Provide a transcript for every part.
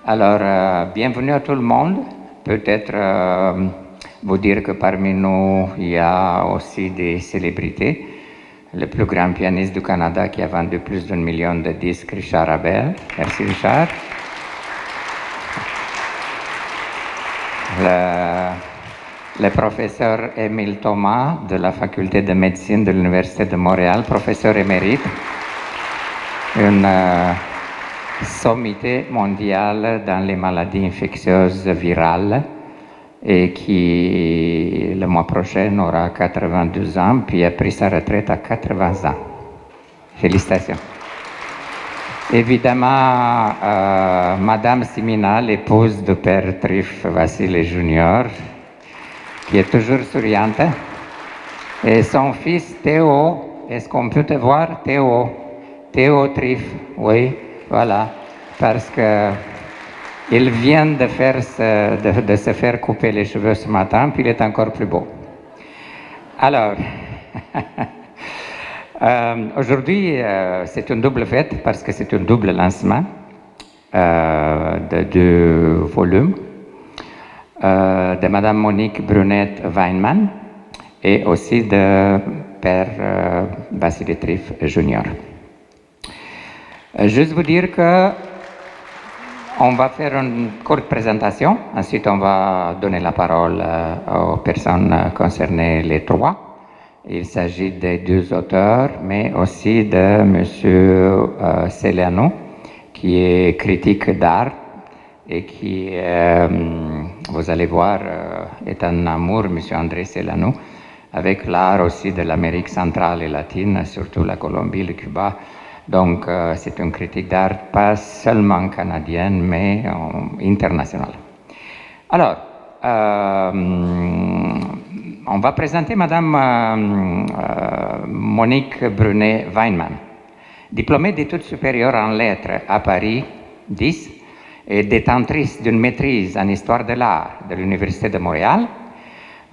Alors, bienvenue à tout le monde. Peut-être vous dire que parmi nous, il y a aussi des célébrités. Le plus grand pianiste du Canada qui a vendu plus d'1 million de disques, Richard Abel. Merci Richard. Le professeur Émile Thomas de la faculté de médecine de l'Université de Montréal, professeur émérite. Une sommité mondiale dans les maladies infectieuses virales et qui, le mois prochain, aura 82 ans, puis a pris sa retraite à 80 ans. Félicitations. Évidemment, Madame Simina, l'épouse du père Trif Vassili Junior, qui est toujours souriante, et son fils Théo, est-ce qu'on peut te voir, Théo? Théo Trif, oui, voilà, parce que il vient de se faire couper les cheveux ce matin, puis il est encore plus beau. Alors, aujourd'hui, c'est une double fête parce que c'est un double lancement de 2 volumes de Madame Monique Brunet-Weinman et aussi de Père Vassili Trif Junior. Juste vous dire que on va faire une courte présentation, ensuite on va donner la parole aux personnes concernées, les 3. Il s'agit des 2 auteurs, mais aussi de M. Célanou, qui est critique d'art et qui, vous allez voir, est un amour, M. André Célanou, avec l'art aussi de l'Amérique centrale et latine, surtout la Colombie, le Cuba. Donc, c'est une critique d'art pas seulement canadienne, mais internationale. Alors, on va présenter Madame Monique Brunet-Weinman, diplômée d'études supérieures en lettres à Paris 10 et détentrice d'une maîtrise en histoire de l'art de l'Université de Montréal.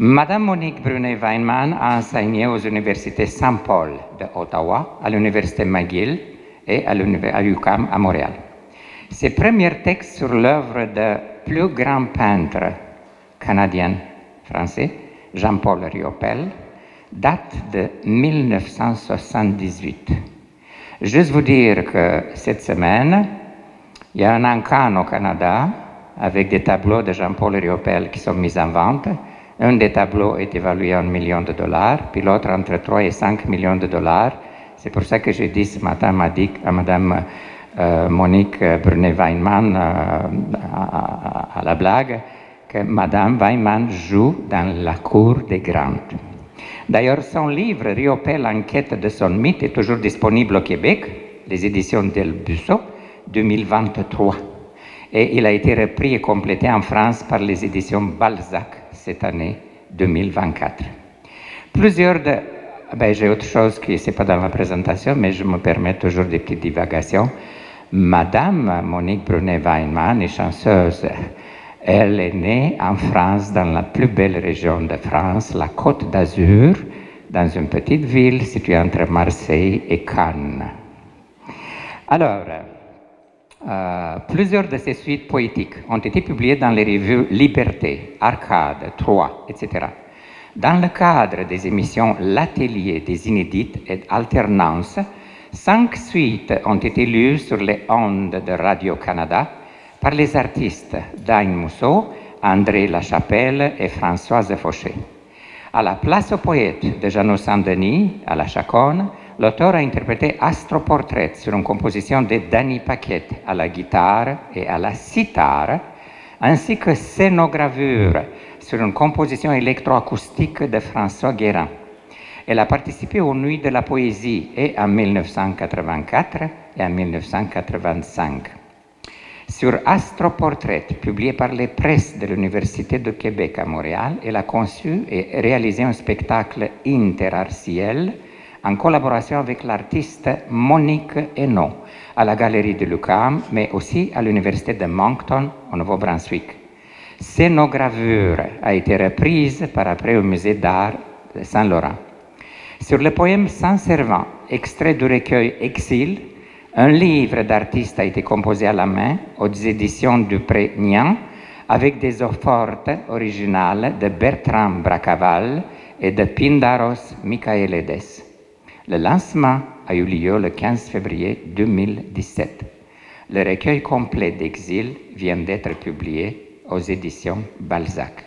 Madame Monique Brunet-Weinman a enseigné aux universités Saint-Paul de Ottawa, à l'Université McGill et à l'UQAM à Montréal. Ses premiers textes sur l'œuvre du plus grand peintre canadien-français, Jean-Paul Riopelle, datent de 1978. Juste vous dire que cette semaine, il y a un encan au Canada avec des tableaux de Jean-Paul Riopelle qui sont mis en vente. Un des tableaux est évalué à $1 million, puis l'autre entre 3 et 5 millions de dollars. C'est pour ça que j'ai dit ce matin à Madame Monique Brunet-Weinman à la blague que Madame Weinman joue dans la cour des grands. D'ailleurs, son livre Riopelle en quête de son mythe est toujours disponible au Québec, les éditions Del Busso, 2023. Et il a été repris et complété en France par les éditions Balzac cette année 2024. Plusieurs de... j'ai autre chose qui n'est pas dans la présentation, mais je me permets toujours des petites divagations. Madame Monique Brunet-Weinman est chanceuse. Elle est née en France, dans la plus belle région de France, la Côte d'Azur, dans une petite ville située entre Marseille et Cannes. Alors, plusieurs de ses suites poétiques ont été publiées dans les revues Liberté, Arcade, Trois, etc. Dans le cadre des émissions L'Atelier des Inédites et Alternance, 5 suites ont été lues sur les ondes de Radio-Canada par les artistes Dagne Mousseau, André Lachapelle et Françoise Fauché. À la place aux poètes de Jeannot Saint-Denis, à la Chaconne, l'auteur a interprété Astroportrait sur une composition de Danny Paquette à la guitare et à la cithare, ainsi que Scénogravure sur une composition électroacoustique de François Guérin. Elle a participé aux Nuits de la Poésie et en 1984 et en 1985. Sur Astroportrait, publié par les presses de l'Université de Québec à Montréal, elle a conçu et réalisé un spectacle interartiel en collaboration avec l'artiste Monique Hénault à la Galerie de l'UQAM, mais aussi à l'Université de Moncton, au Nouveau-Brunswick. Scénogravure a été reprise par après au Musée d'art de Saint-Laurent. Sur le poème Saint-Servant, extrait du recueil Exil, Un livre d'artistes a été composé à la main aux éditions Dupré-Nian avec des eaux fortes originales de Bertrand Bracaval et de Pindaros Michaelides. Le lancement a eu lieu le 15 février 2017. Le recueil complet d'Exil vient d'être publié aux éditions Balzac.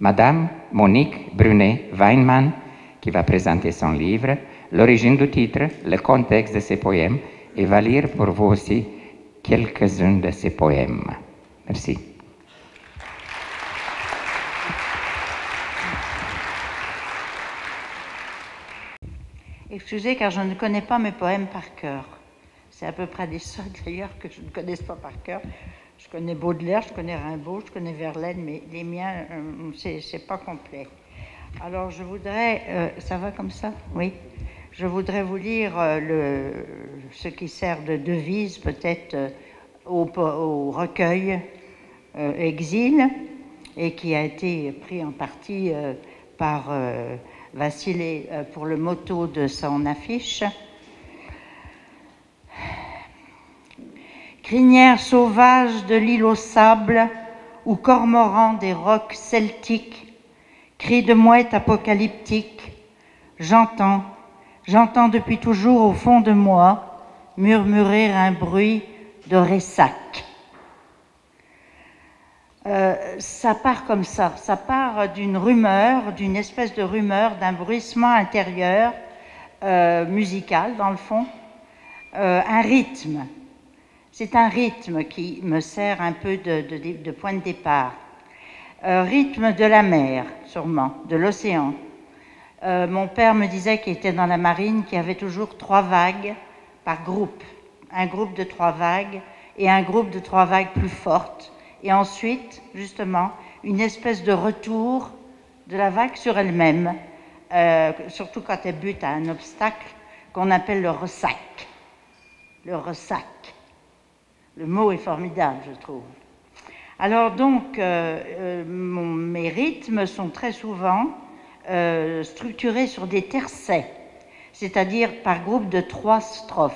Madame Monique Brunet-Weinmann, qui va présenter son livre, l'origine du titre, le contexte de ses poèmes, et va lire pour vous aussi quelques-uns de ses poèmes. Merci. Excusez, car je ne connais pas mes poèmes par cœur. C'est à peu près des seuls d'ailleurs que je ne connaisse pas par cœur. Je connais Baudelaire, je connais Rimbaud, je connais Verlaine, mais les miens, c'est pas complet. Alors je voudrais, ça va comme ça? Oui. Je voudrais vous lire ce qui sert de devise peut-être au recueil Exil, et qui a été pris en partie par Vassilé pour le motto de son affiche. Crinière sauvage de l'île au sable, ou cormoran des rocs celtiques, cri de mouette apocalyptique, j'entends depuis toujours au fond de moi murmurer un bruit de ressac. Ça part comme ça part d'une rumeur, d'une espèce de rumeur, d'un bruissement intérieur musical dans le fond, un rythme. C'est un rythme qui me sert un peu de point de départ. Rythme de la mer, sûrement, de l'océan. Mon père me disait qu'il était dans la marine, qu'il y avait toujours 3 vagues par groupe. Un groupe de 3 vagues et un groupe de 3 vagues plus fortes. Et ensuite, justement, une espèce de retour de la vague sur elle-même, surtout quand elle bute à un obstacle qu'on appelle le ressac. Le ressac. Le mot est formidable, je trouve. Alors donc, mes rythmes sont très souvent structurés sur des tercets, c'est-à-dire par groupe de 3 strophes,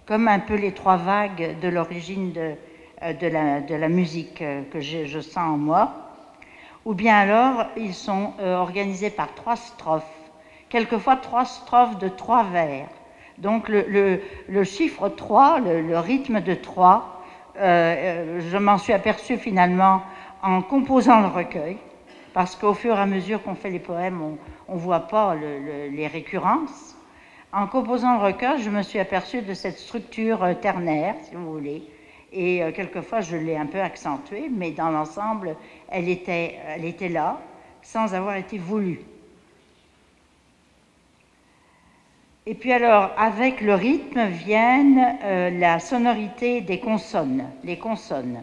comme un peu les 3 vagues de l'origine de la musique que je sens en moi. Ou bien alors, ils sont organisés par 3 strophes, quelquefois 3 strophes de 3 vers. Donc le chiffre 3, le rythme de 3, je m'en suis aperçue finalement en composant le recueil, parce qu'au fur et à mesure qu'on fait les poèmes, on ne voit pas les récurrences. En composant le recueil, je me suis aperçue de cette structure ternaire, si vous voulez, et quelquefois je l'ai un peu accentuée, mais dans l'ensemble, elle était là, sans avoir été voulue. Et puis alors, avec le rythme viennent la sonorité des consonnes, les consonnes.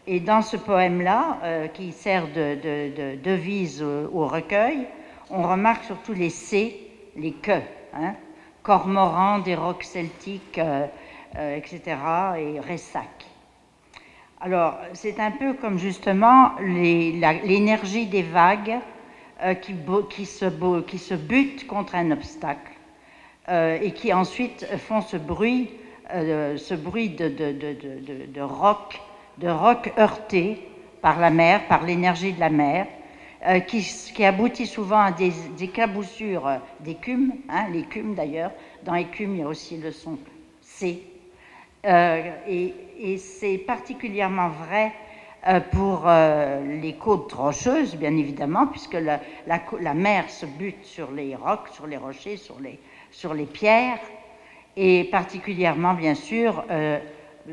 Et dans ce poème-là, qui sert de devise au recueil, on remarque surtout les C, les que, hein, cormoran des rocs celtiques, etc., et ressac. Alors, c'est un peu comme justement l'énergie des vagues qui se butent contre un obstacle. Et qui ensuite font ce bruit de roc heurté par la mer, par l'énergie de la mer, qui aboutit souvent à des éclaboussures d'écume, hein, l'écume d'ailleurs, dans écume il y a aussi le son C, et c'est particulièrement vrai pour les côtes rocheuses, bien évidemment, puisque la mer se bute sur les rocs, sur les rochers, sur les pierres, et particulièrement, bien sûr,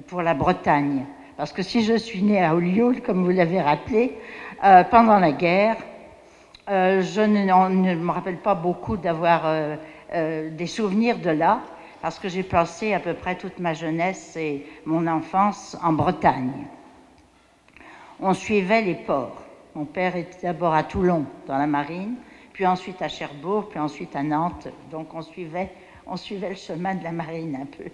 pour la Bretagne. Parce que si je suis née à Ollioules, comme vous l'avez rappelé, pendant la guerre, je ne me rappelle pas beaucoup d'avoir des souvenirs de là, parce que j'ai passé à peu près toute ma jeunesse et mon enfance en Bretagne. On suivait les ports. Mon père était d'abord à Toulon, dans la marine, puis ensuite à Cherbourg, puis ensuite à Nantes. Donc on suivait le chemin de la marine un peu.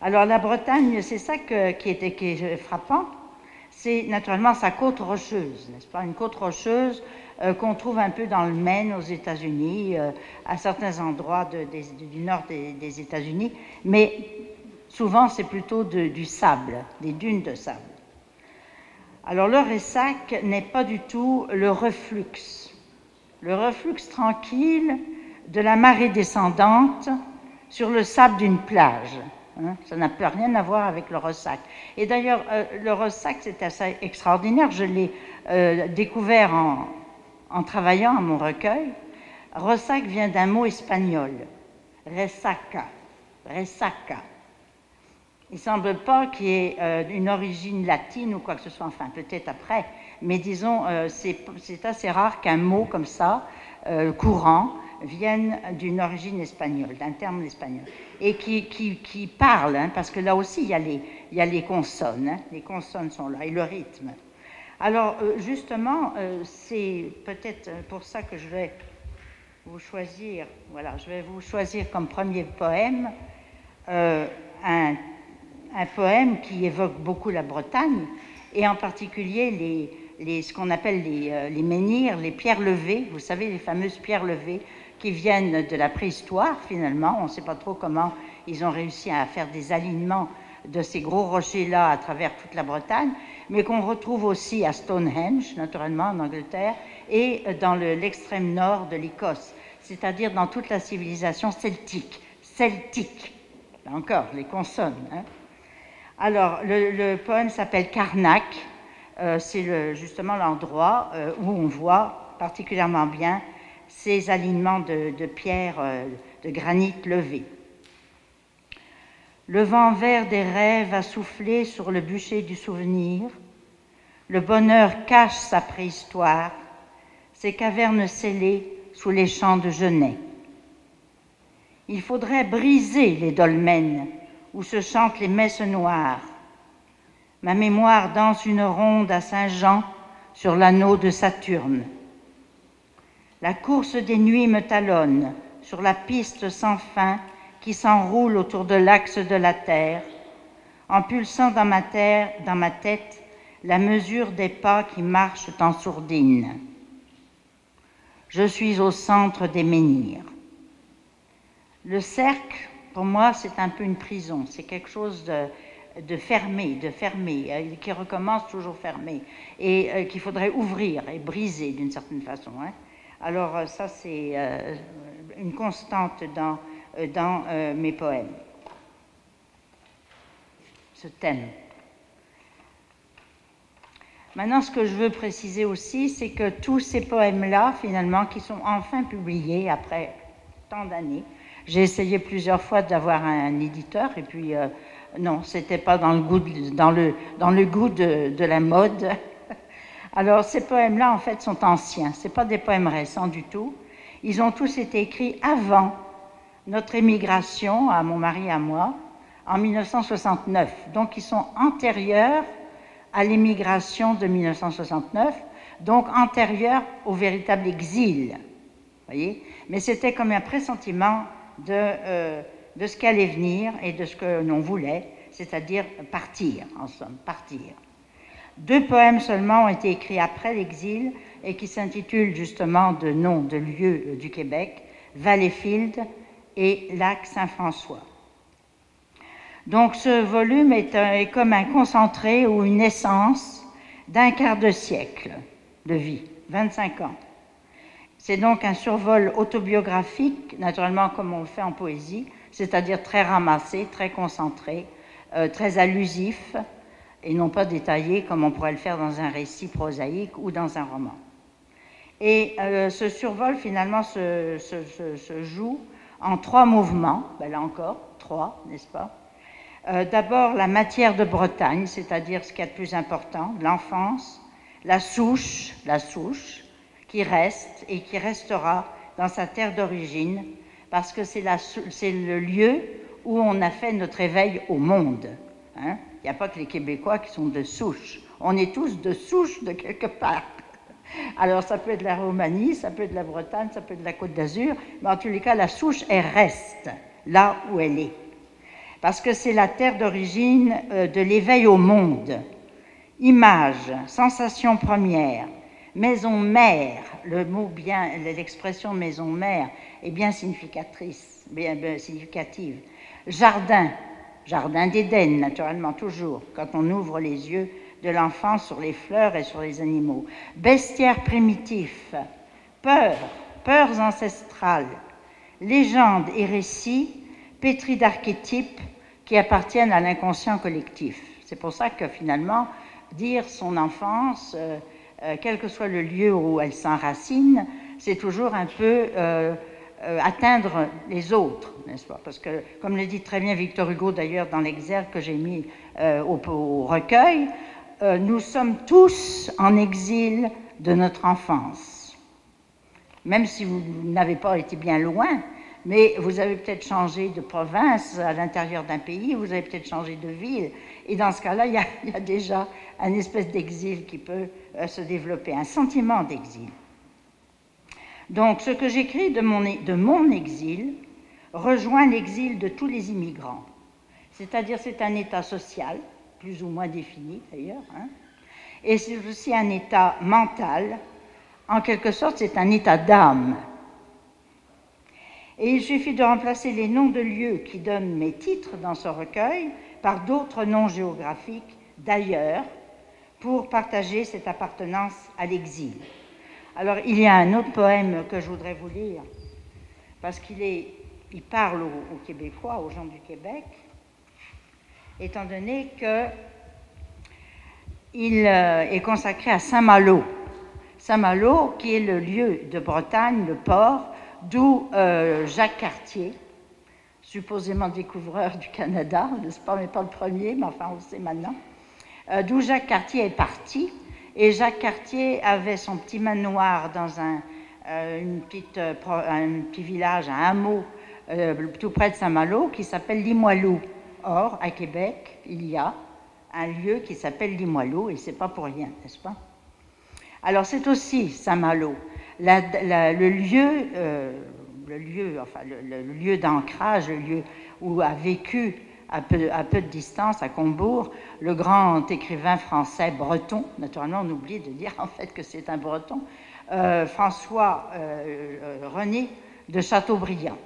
Alors la Bretagne, c'est ça qui est frappant, c'est naturellement sa côte rocheuse, n'est-ce pas? Une côte rocheuse qu'on trouve un peu dans le Maine aux États-Unis, à certains endroits du nord des États-Unis, mais Souvent, c'est plutôt du sable, des dunes de sable. Alors, le ressac n'est pas du tout le reflux tranquille de la marée descendante sur le sable d'une plage. Hein, ça n'a plus rien à voir avec le ressac. Et d'ailleurs, le ressac, c'est assez extraordinaire. Je l'ai découvert en travaillant à mon recueil. Ressac vient d'un mot espagnol, resaca. Il ne semble pas qu'il y ait une origine latine ou quoi que ce soit, enfin peut-être après, mais disons, c'est assez rare qu'un mot comme ça, courant, vienne d'une origine espagnole, d'un terme espagnol, et qui parle, hein, parce que là aussi il y a les consonnes, hein, les consonnes sont là, et le rythme. Alors justement, c'est peut-être pour ça que je vais vous choisir, voilà, je vais vous choisir comme premier poème un poème qui évoque beaucoup la Bretagne, et en particulier ce qu'on appelle les menhirs, les pierres levées, vous savez, les fameuses pierres levées qui viennent de la préhistoire finalement. On ne sait pas trop comment ils ont réussi à faire des alignements de ces gros rochers-là à travers toute la Bretagne, mais qu'on retrouve aussi à Stonehenge, naturellement en Angleterre, et dans l'extrême nord de l'Écosse, c'est-à-dire dans toute la civilisation celtique. Là encore, les consonnes. Hein. Alors, le poème s'appelle Carnac. C'est justement l'endroit où on voit particulièrement bien ces alignements de pierres de granit levées. Le vent vert des rêves a soufflé sur le bûcher du souvenir. Le bonheur cache sa préhistoire, ses cavernes scellées sous les champs de genêt. Il faudrait briser les dolmens où se chantent les messes noires. Ma mémoire danse une ronde à Saint-Jean sur l'anneau de Saturne. La course des nuits me talonne sur la piste sans fin qui s'enroule autour de l'axe de la terre, en pulsant dans ma tête la mesure des pas qui marchent en sourdine. Je suis au centre des menhirs. Le cercle, pour moi, c'est un peu une prison, c'est quelque chose de fermé, qui recommence toujours fermé, et qu'il faudrait ouvrir et briser d'une certaine façon. Hein. Alors ça, c'est une constante dans mes poèmes, ce thème. Maintenant, ce que je veux préciser aussi, c'est que tous ces poèmes-là, finalement, qui sont enfin publiés après tant d'années, j'ai essayé plusieurs fois d'avoir un éditeur, et puis non, c'était pas dans le goût de la mode. Alors, ces poèmes-là, en fait, sont anciens. C'est pas des poèmes récents du tout. Ils ont tous été écrits avant notre émigration, à mon mari et à moi, en 1969. Donc, ils sont antérieurs à l'émigration de 1969, donc antérieurs au véritable exil. Voyez ? Mais c'était comme un pressentiment de ce qui allait venir et de ce que l'on voulait, c'est-à-dire partir, en somme, partir. 2 poèmes seulement ont été écrits après l'exil et qui s'intitulent justement de noms de lieux du Québec, Valleyfield et Lac Saint-François. Donc ce volume est comme un concentré ou une essence d'un quart de siècle de vie, 25 ans. C'est donc un survol autobiographique, naturellement comme on le fait en poésie, c'est-à-dire très ramassé, très concentré, très allusif, et non pas détaillé comme on pourrait le faire dans un récit prosaïque ou dans un roman. Et ce survol, finalement, se joue en 3 mouvements, ben là encore, 3, n'est-ce pas? D'abord, la matière de Bretagne, c'est-à-dire ce qu'il y a de plus important, l'enfance, la souche, qui reste et qui restera dans sa terre d'origine, parce que c'est le lieu où on a fait notre éveil au monde. Hein? Il n'y a pas que les Québécois qui sont de souche. On est tous de souche de quelque part. Alors, ça peut être la Roumanie, ça peut être la Bretagne, ça peut être la Côte d'Azur, mais en tous les cas, la souche, elle reste là où elle est. Parce que c'est la terre d'origine de l'éveil au monde. Image, sensation première, maison mère, l'expression maison mère est bien significative. Jardin, Jardin d'Éden, naturellement, toujours, quand on ouvre les yeux de l'enfant sur les fleurs et sur les animaux. Bestiaire primitif, peurs ancestrales, légendes et récits pétris d'archétypes qui appartiennent à l'inconscient collectif. C'est pour ça que finalement, dire son enfance, quel que soit le lieu où elle s'enracine, c'est toujours un peu atteindre les autres, n'est-ce pas? Parce que, comme le dit très bien Victor Hugo d'ailleurs dans l'exergue que j'ai mis au recueil, nous sommes tous en exil de notre enfance. Même si vous n'avez pas été bien loin, mais vous avez peut-être changé de province à l'intérieur d'un pays, vous avez peut-être changé de ville, et dans ce cas-là, il y a déjà une espèce d'exil qui peut se développer, un sentiment d'exil. Donc, ce que j'écris de mon exil rejoint l'exil de tous les immigrants. C'est-à-dire, c'est un état social, plus ou moins défini d'ailleurs, hein, et c'est aussi un état mental. En quelque sorte, c'est un état d'âme. Et il suffit de remplacer les noms de lieux qui donnent mes titres dans ce recueil par d'autres noms géographiques d'ailleurs pour partager cette appartenance à l'exil. Alors, il y a un autre poème que je voudrais vous lire, parce qu'il parle aux Québécois, aux gens du Québec, étant donné qu'il est consacré à Saint-Malo. Saint-Malo, qui est le lieu de Bretagne, le port, d'où Jacques Cartier, supposément découvreur du Canada, n'est-ce pas, mais pas le premier, mais enfin on le sait maintenant, d'où Jacques Cartier est parti. Et Jacques Cartier avait son petit manoir dans un petit village, un hameau, tout près de Saint-Malo, qui s'appelle Limoilou. Or, à Québec, il y a un lieu qui s'appelle Limoilou, et c'est pas pour rien, n'est-ce pas? Alors, c'est aussi Saint-Malo, le lieu d'ancrage, le lieu où a vécu à peu de distance, à Combourg, le grand écrivain français breton, naturellement on oublie de dire en fait que c'est un breton, François René de Chateaubriand,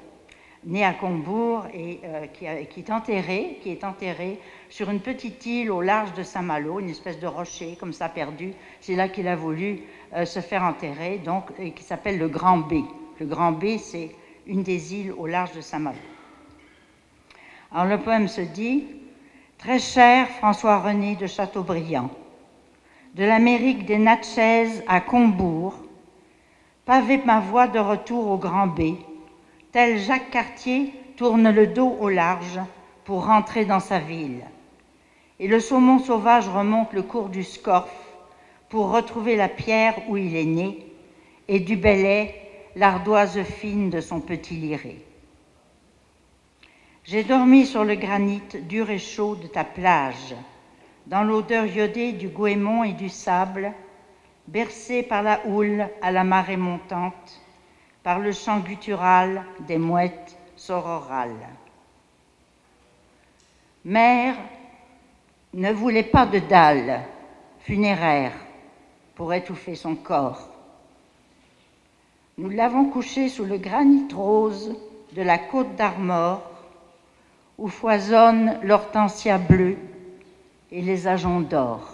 né à Combourg et qui est enterré sur une petite île au large de Saint-Malo, une espèce de rocher comme ça perdu. C'est là qu'il a voulu se faire enterrer, donc, et qui s'appelle le Grand B. Le Grand B, c'est une des îles au large de Saint-Malo. Alors le poème se dit « Très cher François-René de Chateaubriand, de l'Amérique des Natchez à Combourg, pavé ma voie de retour au Grand B, tel Jacques Cartier tourne le dos au large pour rentrer dans sa ville. Et le saumon sauvage remonte le cours du Scorff pour retrouver la pierre où il est né, et du Bellay l'ardoise fine de son petit liré. J'ai dormi sur le granit dur et chaud de ta plage, dans l'odeur iodée du goémon et du sable, bercé par la houle à la marée montante, par le chant guttural des mouettes sororales. Mère ne voulait pas de dalle funéraire pour étouffer son corps. Nous l'avons couché sous le granit rose de la côte d'Armor, où foisonnent l'hortensia bleue et les ajoncs d'or.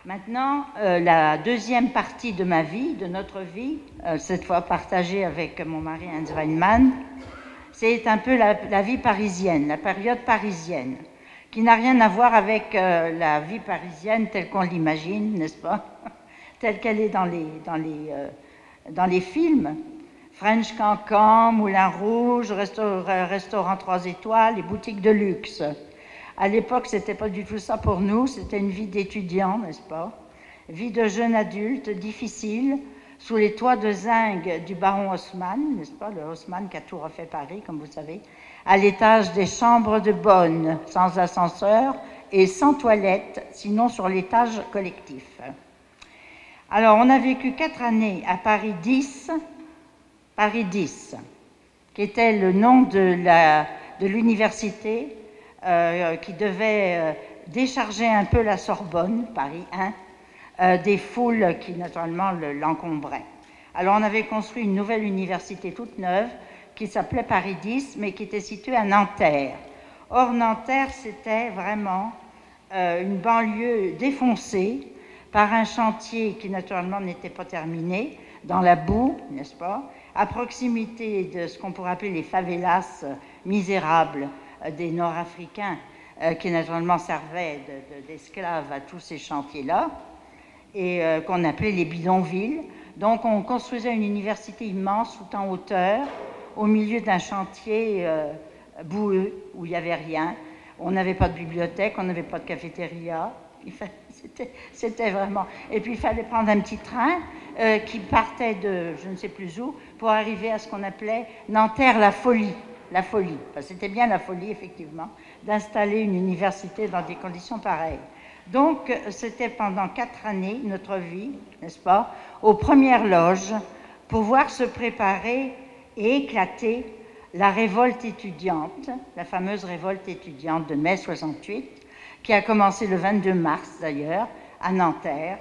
Maintenant, la deuxième partie de ma vie, de notre vie, cette fois partagée avec mon mari Hans Weinmann, c'est un peu la vie parisienne, la période parisienne, qui n'a rien à voir avec la vie parisienne telle qu'on l'imagine, n'est-ce pas? Telle qu'elle est dans les films. French Cancan, Moulin Rouge, restaurant 3 étoiles et boutique de luxe. À l'époque, ce n'était pas du tout ça pour nous, c'était une vie d'étudiant, n'est-ce pas? Vie de jeune adulte, difficile, sous les toits de zinc du baron Haussmann, n'est-ce pas? Le Haussmann qui a tout refait Paris, comme vous savez, à l'étage des chambres de bonne, sans ascenseur et sans toilette, sinon sur l'étage collectif. Alors, on a vécu 4 années à Paris 10, qui était le nom de l'université qui devait décharger un peu la Sorbonne, Paris 1, des foules qui naturellement l'encombraient. Alors on avait construit une nouvelle université toute neuve qui s'appelait Paris 10, mais qui était située à Nanterre. Or, Nanterre, c'était vraiment une banlieue défoncée par un chantier qui, naturellement, n'était pas terminé, dans la boue, n'est-ce pas, à proximité de ce qu'on pourrait appeler les favelas misérables des Nord-Africains, qui, naturellement, servaient d'esclaves à tous ces chantiers-là, et qu'on appelait les bidonvilles. Donc, on construisait une université immense, tout en hauteur, au milieu d'un chantier boueux, où il n'y avait rien. On n'avait pas de bibliothèque, on n'avait pas de cafétéria. C'était vraiment... Et puis, il fallait prendre un petit train qui partait de je ne sais plus où pour arriver à ce qu'on appelait Nanterre la folie. La folie. Enfin, c'était bien la folie, effectivement, d'installer une université dans des conditions pareilles. Donc, c'était pendant 4 années, notre vie, n'est-ce pas, aux premières loges, pour voir se préparer et éclater la révolte étudiante, la fameuse révolte étudiante de mai 68, qui a commencé le 22 mars d'ailleurs, à Nanterre,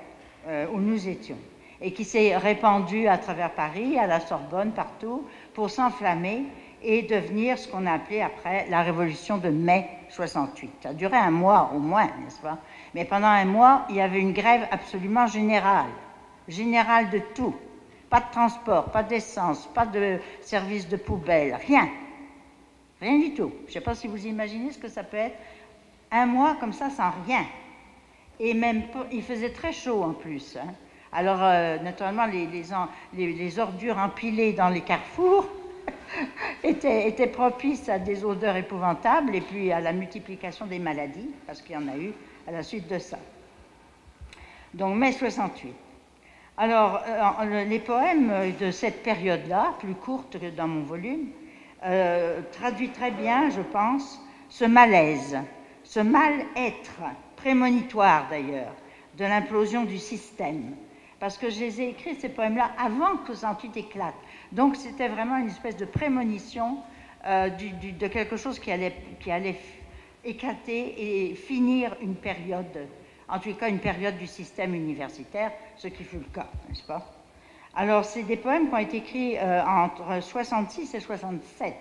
où nous étions, et qui s'est répandue à travers Paris, à la Sorbonne, partout, pour s'enflammer et devenir ce qu'on a appelé après la révolution de mai 68. Ça a duré 1 mois au moins, n'est-ce pas? Mais pendant 1 mois, il y avait une grève absolument générale de tout. Pas de transport, pas d'essence, pas de service de poubelle, rien. Rien du tout. Je ne sais pas si vous imaginez ce que ça peut être. 1 mois comme ça, sans rien. Et même, il faisait très chaud en plus. Hein. Alors, naturellement, les ordures empilées dans les carrefours étaient propices à des odeurs épouvantables et puis à la multiplication des maladies, parce qu'il y en a eu à la suite de ça. Donc, mai 68. Alors, les poèmes de cette période-là, plus courte que dans mon volume, traduit très bien, je pense, ce malaise, ce mal-être, prémonitoire d'ailleurs, de l'implosion du système. Parce que je les ai écrits, ces poèmes-là, avant que 68 éclate. Donc, c'était vraiment une espèce de prémonition de quelque chose qui allait éclater et finir une période, en tout cas une période du système universitaire, ce qui fut le cas, n'est-ce pas? Alors, c'est des poèmes qui ont été écrits entre 66 et 67.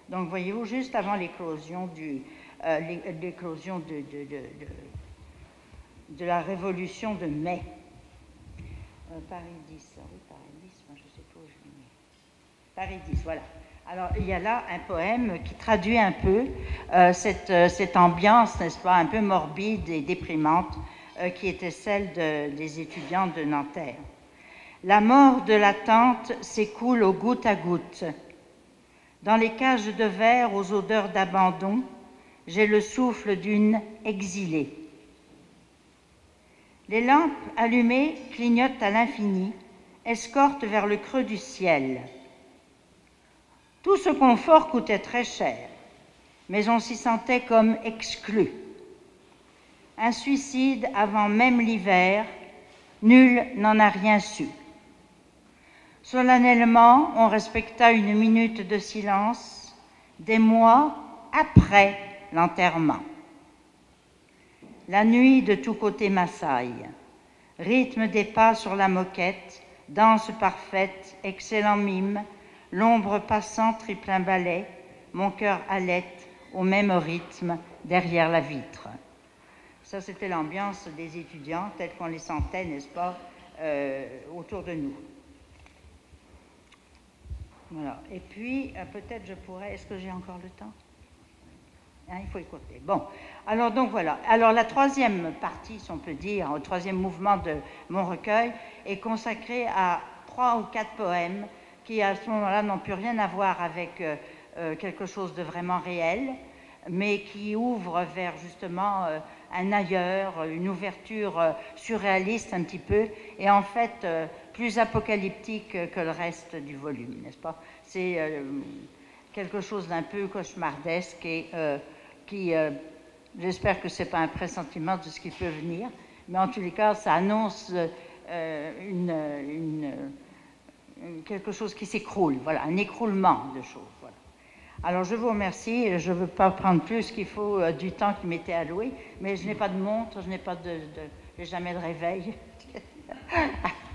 Donc, voyez-vous, juste avant l'éclosion de la révolution de mai. Paris 10, oui, Paris 10, moi je sais pas où je l'ai mis. Paris 10, voilà. Alors, il y a là un poème qui traduit un peu cette ambiance, n'est-ce pas, un peu morbide et déprimante qui était celle des étudiants de Nanterre. La mort de l'attente s'écoule au goutte à goutte. Dans les cages de verre aux odeurs d'abandon, j'ai le souffle d'une exilée. Les lampes allumées clignotent à l'infini, escortent vers le creux du ciel. Tout ce confort coûtait très cher, mais on s'y sentait comme exclu. Un suicide avant même l'hiver, nul n'en a rien su. Solennellement, on respecta une minute de silence, des mois après l'enterrement. La nuit de tous côtés m'assaille, rythme des pas sur la moquette, danse parfaite, excellent mime, l'ombre passant triple un ballet, mon cœur halète au même rythme derrière la vitre. Ça, c'était l'ambiance des étudiants, telle qu'on les sentait, n'est-ce pas, autour de nous. Voilà. Et puis, peut-être je pourrais... Est-ce que j'ai encore le temps? Hein, il faut écouter. Bon, alors donc voilà. Alors la troisième partie, si on peut dire, le troisième mouvement de mon recueil est consacré à 3 ou 4 poèmes qui, à ce moment-là, n'ont plus rien à voir avec quelque chose de vraiment réel, mais qui ouvrent vers justement un ailleurs, une ouverture surréaliste un petit peu, et en fait plus apocalyptique que le reste du volume, n'est-ce pas? C'est quelque chose d'un peu cauchemardesque et qui, j'espère que ce n'est pas un pressentiment de ce qui peut venir, mais en tous les cas, ça annonce quelque chose qui s'écroule, voilà, un écroulement de choses. Voilà. Alors, je vous remercie. Je ne veux pas prendre plus qu'il faut du temps qui m'était alloué, mais je n'ai pas de montre, je n'ai jamais de réveil.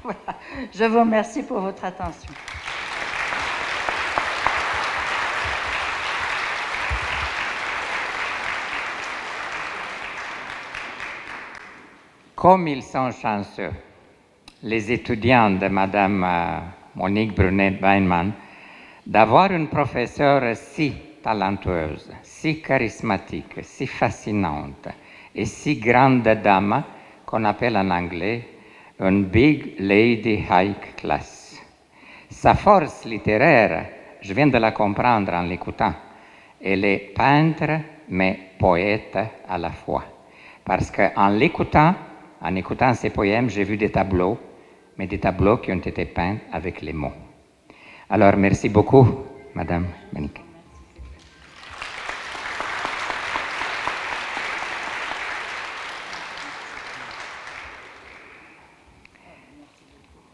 Voilà. Je vous remercie pour votre attention. Comme ils sont chanceux, les étudiants de Madame Monique Brunet-Weinmann, d'avoir une professeure si talentueuse, si charismatique, si fascinante et si grande dame qu'on appelle en anglais une Big Lady High Class. Sa force littéraire, je viens de la comprendre en l'écoutant. Elle est peintre, mais poète à la fois. Parce qu'en l'écoutant, en écoutant ses poèmes, j'ai vu des tableaux, mais des tableaux qui ont été peints avec les mots. Alors, merci beaucoup, Madame Monique.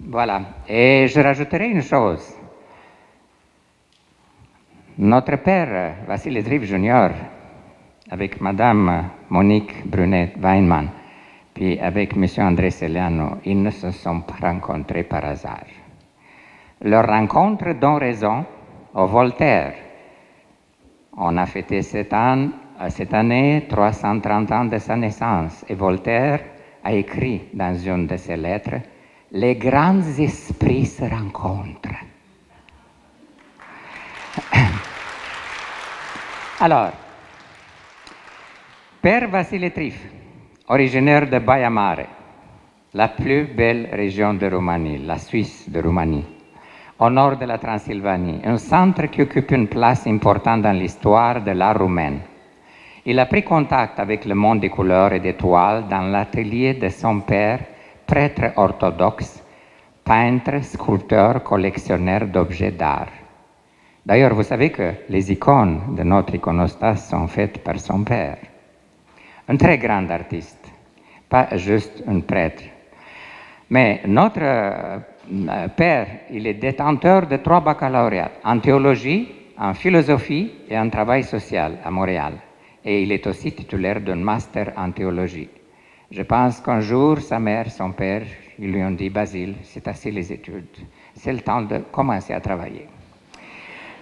Voilà. Et je rajouterai une chose. Notre père, Vassili Triff Junior, avec Madame Monique Brunet-Weinmann, puis avec M. André Celiano, ils ne se sont pas rencontrés par hasard. Leur rencontre donne raison au Voltaire. On a fêté cette année 330 ans de sa naissance et Voltaire a écrit dans une de ses lettres « Les grands esprits se rencontrent ». Alors, Père Vassili Triff, originaire de Baia Mare, la plus belle région de Roumanie, la Suisse de Roumanie, au nord de la Transylvanie, un centre qui occupe une place importante dans l'histoire de l'art roumain. Il a pris contact avec le monde des couleurs et des toiles dans l'atelier de son père, prêtre orthodoxe, peintre, sculpteur, collectionneur d'objets d'art. D'ailleurs, vous savez que les icônes de notre iconostas sont faites par son père. Un très grand artiste, pas juste un prêtre. Mais notre père, il est détenteur de 3 baccalauréats, en théologie, en philosophie et en travail social à Montréal. Et il est aussi titulaire d'un master en théologie. Je pense qu'un jour, sa mère, son père, ils lui ont dit « Basile, c'est assez les études, c'est le temps de commencer à travailler ».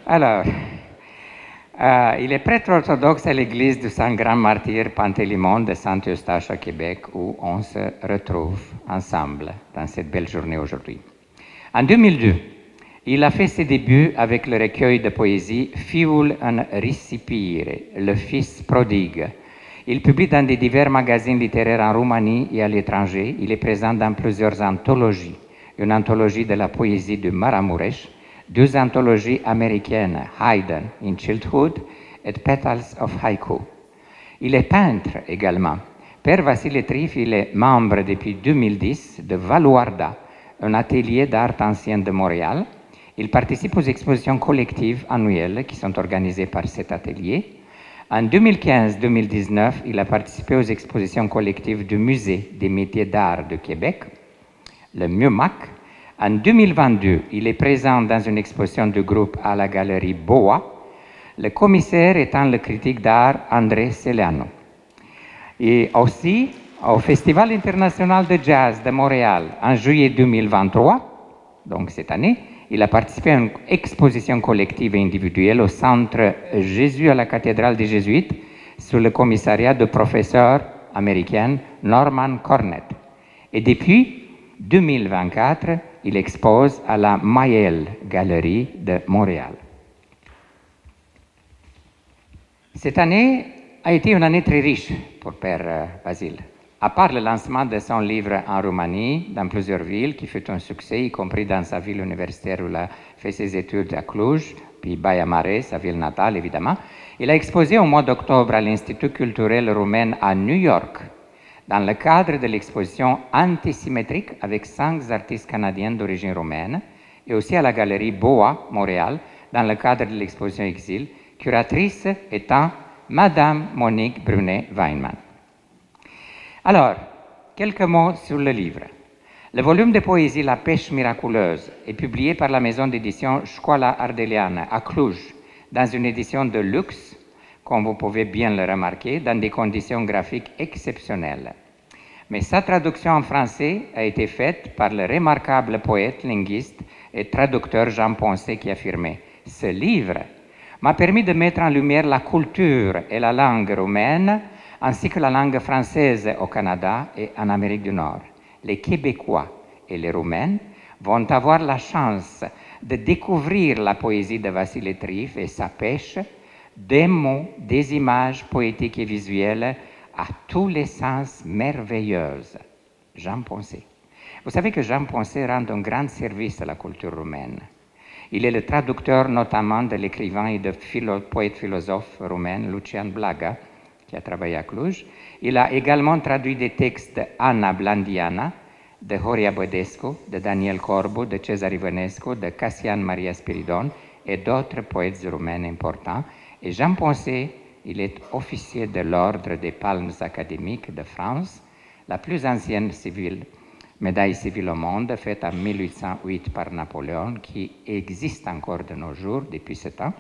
Alors, il est prêtre orthodoxe à l'église du Saint-Grand Martyr Pantélimon de Saint-Eustache à Québec, où on se retrouve ensemble dans cette belle journée aujourd'hui. En 2002, il a fait ses débuts avec le recueil de poésie Fiul în risipire, le fils prodigue. Il publie dans des divers magazines littéraires en Roumanie et à l'étranger. Il est présent dans plusieurs anthologies. Une anthologie de la poésie de Maramuresh, 2 anthologies américaines, Haydn in Childhood et Petals of Haiku. Il est peintre également. Père Vassili Triff, il est membre depuis 2010 de Valuarda, un atelier d'art ancien de Montréal. Il participe aux expositions collectives annuelles qui sont organisées par cet atelier. En 2015-2019, il a participé aux expositions collectives du Musée des métiers d'art de Québec, le MUMAC. En 2022, il est présent dans une exposition du groupe à la galerie Boa, le commissaire étant le critique d'art André Celiano. Et aussi au Festival international de jazz de Montréal en juillet 2023, donc cette année, il a participé à une exposition collective et individuelle au Centre Jésus à la cathédrale des Jésuites sous le commissariat du professeur américain Norman Cornett. Et depuis 2024, il expose à la Mayel Galerie de Montréal. Cette année a été une année très riche pour Père Basile. À part le lancement de son livre en Roumanie, dans plusieurs villes, qui fut un succès, y compris dans sa ville universitaire où il a fait ses études à Cluj, puis Baia Mare, sa ville natale évidemment, il a exposé au mois d'octobre à l'Institut culturel roumain à New York, dans le cadre de l'exposition Antisymétrique avec 5 artistes canadiens d'origine roumaine, et aussi à la galerie Boa, Montréal, dans le cadre de l'exposition Exil, curatrice étant Madame Monique Brunet-Weinmann. Alors, quelques mots sur le livre. Le volume de poésie La pêche miraculeuse est publié par la maison d'édition Școala Ardeleană à Cluj, dans une édition de luxe, comme vous pouvez bien le remarquer, dans des conditions graphiques exceptionnelles. mais sa traduction en français a été faite par le remarquable poète, linguiste et traducteur Jean Poncet qui affirmait « Ce livre m'a permis de mettre en lumière la culture et la langue roumaine ainsi que la langue française au Canada et en Amérique du Nord. Les Québécois et les Roumains vont avoir la chance de découvrir la poésie de Vassili Trif et sa pêche, des mots, des images poétiques et visuelles à tous les sens merveilleuses. Jean Poncet. Vous savez que Jean Poncet rend un grand service à la culture roumaine. Il est le traducteur notamment de l'écrivain et de poète-philosophe roumain Lucian Blaga, qui a travaillé à Cluj. Il a également traduit des textes d'Anna Blandiana, de Horia Bădescu, de Daniel Corbu, de Cezare Ivănescu, de Cassian Maria Spiridon et d'autres poètes roumains importants. Et Jean Poncet, il est officier de l'Ordre des Palmes académiques de France, la plus ancienne médaille civile au monde, faite en 1808 par Napoléon, qui existe encore de nos jours depuis ce temps,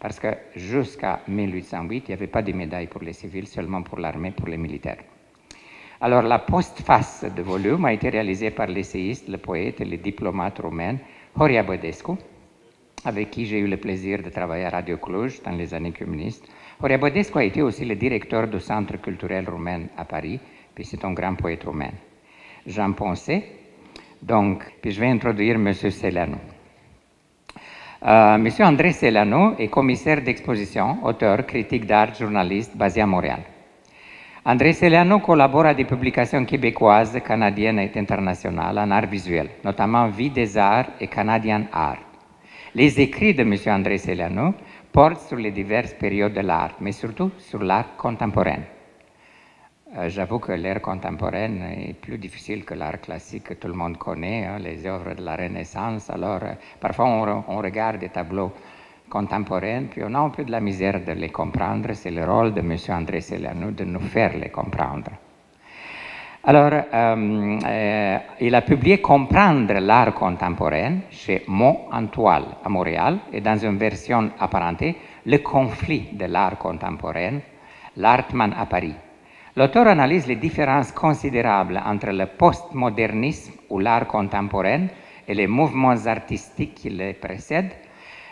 parce que jusqu'à 1808, il n'y avait pas de médaille pour les civils, seulement pour l'armée, pour les militaires. Alors, la postface de volume a été réalisée par l'essayiste, le poète et le diplomate roumain Horia Bădescu, avec qui j'ai eu le plaisir de travailler à Radio Cluj dans les années communistes. Horia Bădescu a été aussi le directeur du Centre culturel roumain à Paris, puis c'est un grand poète roumain. Jean Poncet, donc, puis je vais introduire M. Selanu. M. André Selanu est commissaire d'exposition, auteur, critique d'art, journaliste, basé à Montréal. André Selanu collabore à des publications québécoises, canadiennes et internationales en art visuel, notamment Vie des Arts et Canadian Art. Les écrits de M. André Selanu portent sur les diverses périodes de l'art, mais surtout sur l'art contemporain. J'avoue que l'art contemporain est plus difficile que l'art classique que tout le monde connaît, hein, les œuvres de la Renaissance. Alors, parfois, on regarde des tableaux contemporains, puis on a un peu de la misère de les comprendre. C'est le rôle de M. André Selanu de nous faire les comprendre. Alors, il a publié Comprendre l'art contemporain chez Mots en toile à Montréal et dans une version apparentée, Le conflit de l'art contemporain, l'Artman à Paris. L'auteur analyse les différences considérables entre le postmodernisme ou l'art contemporain et les mouvements artistiques qui les précèdent.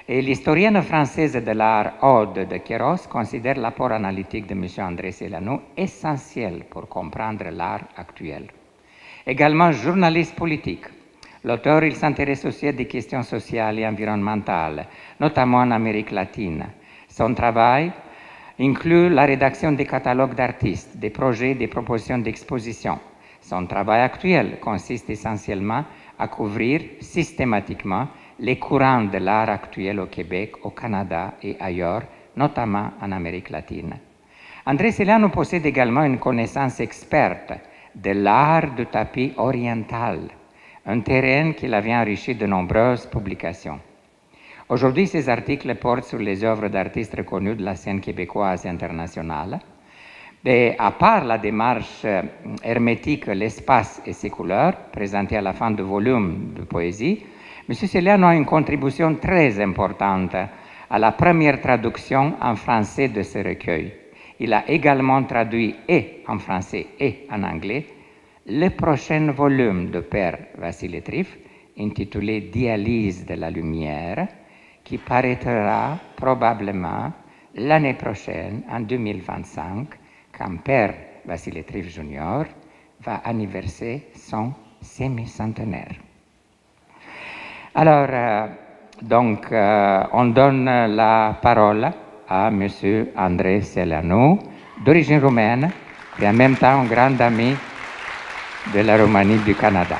Et l'historienne française de l'art Aude de Queyros considère l'apport analytique de M. André Selanu essentiel pour comprendre l'art actuel. Également journaliste politique, l'auteur il s'intéresse aussi à des questions sociales et environnementales, notamment en Amérique latine. Son travail inclut la rédaction des catalogues d'artistes, des projets et des propositions d'exposition. Son travail actuel consiste essentiellement à couvrir systématiquement les courants de l'art actuel au Québec, au Canada et ailleurs, notamment en Amérique latine. André Selanu possède également une connaissance experte de l'art du tapis oriental, un terrain qu'il avait enrichi de nombreuses publications. Aujourd'hui, ces articles portent sur les œuvres d'artistes reconnus de la scène québécoise et internationale. Et à part la démarche hermétique L'espace et ses couleurs, présentée à la fin du volume de poésie, M. Selanu a une contribution très importante à la première traduction en français de ce recueil. Il a également traduit et en français et en anglais le prochain volume de Père Vassili Trif, intitulé Dialyse de la lumière, qui paraîtra probablement l'année prochaine, en 2025, quand Père Vassili Trif Jr. va anniverser son semi-centenaire. Alors, on donne la parole à M. André Selanu, d'origine roumaine, et en même temps un grand ami de la Roumanie du Canada.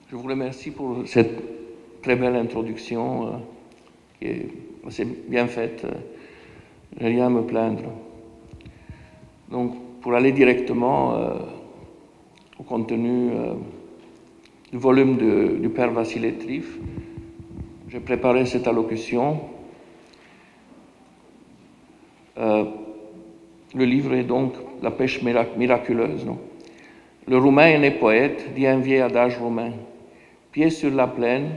Je vous remercie pour cette très belle introduction qui est assez bien faite. Je n'ai rien à me plaindre. Donc, pour aller directement au contenu du volume du Père Vassili Trif, j'ai préparé cette allocution. Le livre est donc La pêche miraculeuse. Non? Le Roumain est né poète, dit un vieil adage roumain. Pied sur la plaine,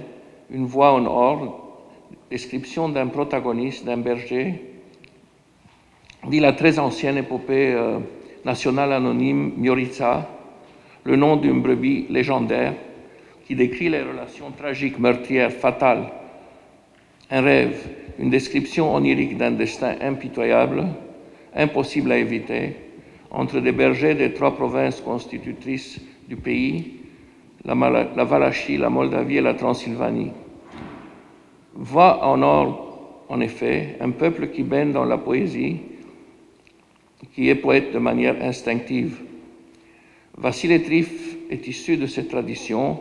une voix en or, description d'un protagoniste, d'un berger dit la très ancienne épopée nationale anonyme Mioritza, le nom d'une brebis légendaire qui décrit les relations tragiques, meurtrières, fatales, un rêve, une description onirique d'un destin impitoyable, impossible à éviter, entre des bergers des 3 provinces constitutrices du pays, la Valachie, la Moldavie et la Transylvanie. Voit en or, en effet, un peuple qui baigne dans la poésie, qui est poète de manière instinctive. Vassile Trif est issu de cette tradition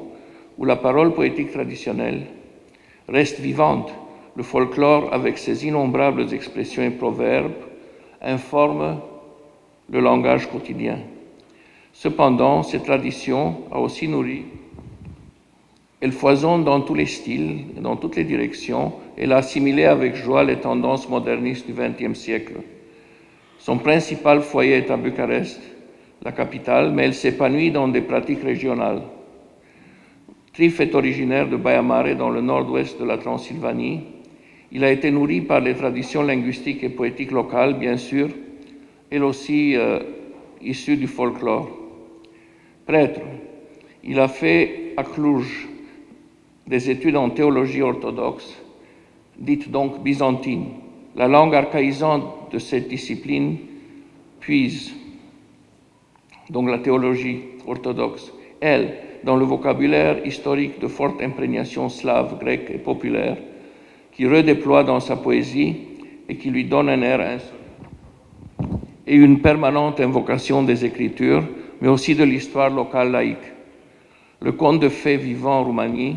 où la parole poétique traditionnelle reste vivante. Le folklore, avec ses innombrables expressions et proverbes, informe le langage quotidien. Cependant, cette tradition a aussi nourri. Elle foisonne dans tous les styles, dans toutes les directions. Elle a assimilé avec joie les tendances modernistes du XXe siècle. Son principal foyer est à Bucarest, la capitale, mais elle s'épanouit dans des pratiques régionales. Trif est originaire de Baia Mare, dans le nord-ouest de la Transylvanie. Il a été nourri par les traditions linguistiques et poétiques locales, bien sûr, elle aussi issue du folklore. Prêtre, il a fait à Cluj des études en théologie orthodoxe, dite donc byzantine. La langue archaïsante de cette discipline puise, donc la théologie orthodoxe, elle, dans le vocabulaire historique de forte imprégnation slave, grecque et populaire, qui redéploie dans sa poésie et qui lui donne un air insolite, et une permanente invocation des Écritures, mais aussi de l'histoire locale laïque. Le conte de fées vivant en Roumanie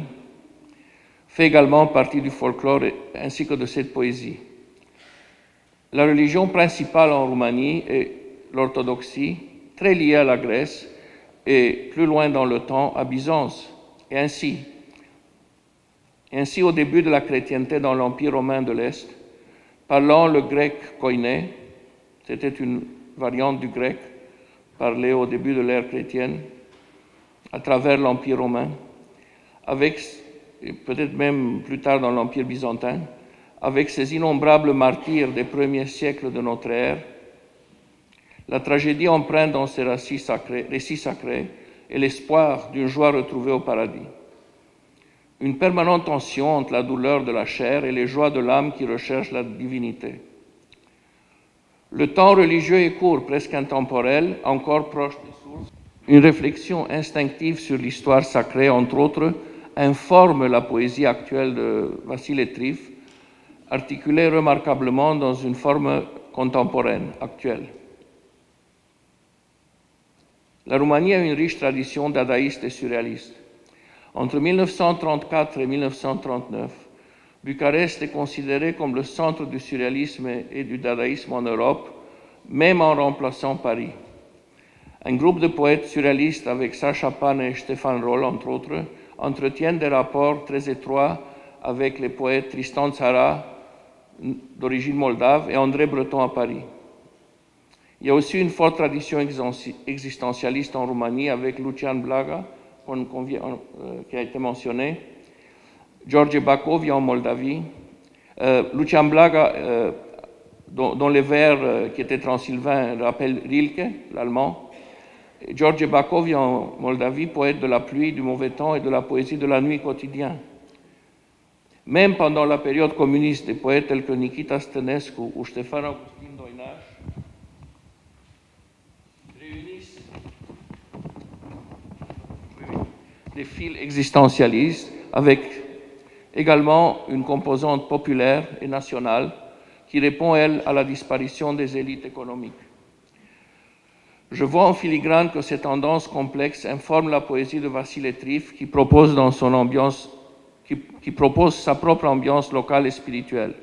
fait également partie du folklore ainsi que de cette poésie. La religion principale en Roumanie est l'orthodoxie, très liée à la Grèce et plus loin dans le temps à Byzance. Et ainsi, au début de la chrétienté dans l'Empire romain de l'Est, parlant le grec koiné, c'était une variante du grec parlé au début de l'ère chrétienne, à travers l'Empire romain, avec, et peut-être même plus tard dans l'Empire byzantin, avec ses innombrables martyrs des premiers siècles de notre ère, la tragédie emprunte dans ses récits sacrés et l'espoir d'une joie retrouvée au paradis. Une permanente tension entre la douleur de la chair et les joies de l'âme qui recherche la divinité. Le temps religieux est court, presque intemporel, encore proche des sources. Une réflexion instinctive sur l'histoire sacrée, entre autres, informe la poésie actuelle de Vassile Trif, articulée remarquablement dans une forme contemporaine, actuelle. La Roumanie a une riche tradition dadaïste et surréaliste. Entre 1934 et 1939, Bucarest est considéré comme le centre du surréalisme et du dadaïsme en Europe, même en remplaçant Paris. Un groupe de poètes surréalistes avec Sacha Pan et Stefan Roll, entre autres, entretiennent des rapports très étroits avec les poètes Tristan Tzara, d'origine moldave, et André Breton à Paris. Il y a aussi une forte tradition existentialiste en Roumanie avec Lucian Blaga, qui a été mentionné, George Bacovia en Moldavie, Lucian Blaga, dont les vers qui étaient transylvains rappellent Rilke, l'allemand, et George Bacovia en Moldavie, poète de la pluie, du mauvais temps et de la poésie de la nuit quotidienne. Même pendant la période communiste, des poètes tels que Nikita Stănescu ou Ștefan Augustin Doinaș réunissent des fils existentialistes avec également une composante populaire et nationale qui répond, elle, à la disparition des élites économiques. Je vois en filigrane que ces tendances complexes informent la poésie de Vassile Trif qui propose dans son ambiance qui propose sa propre ambiance locale et spirituelle.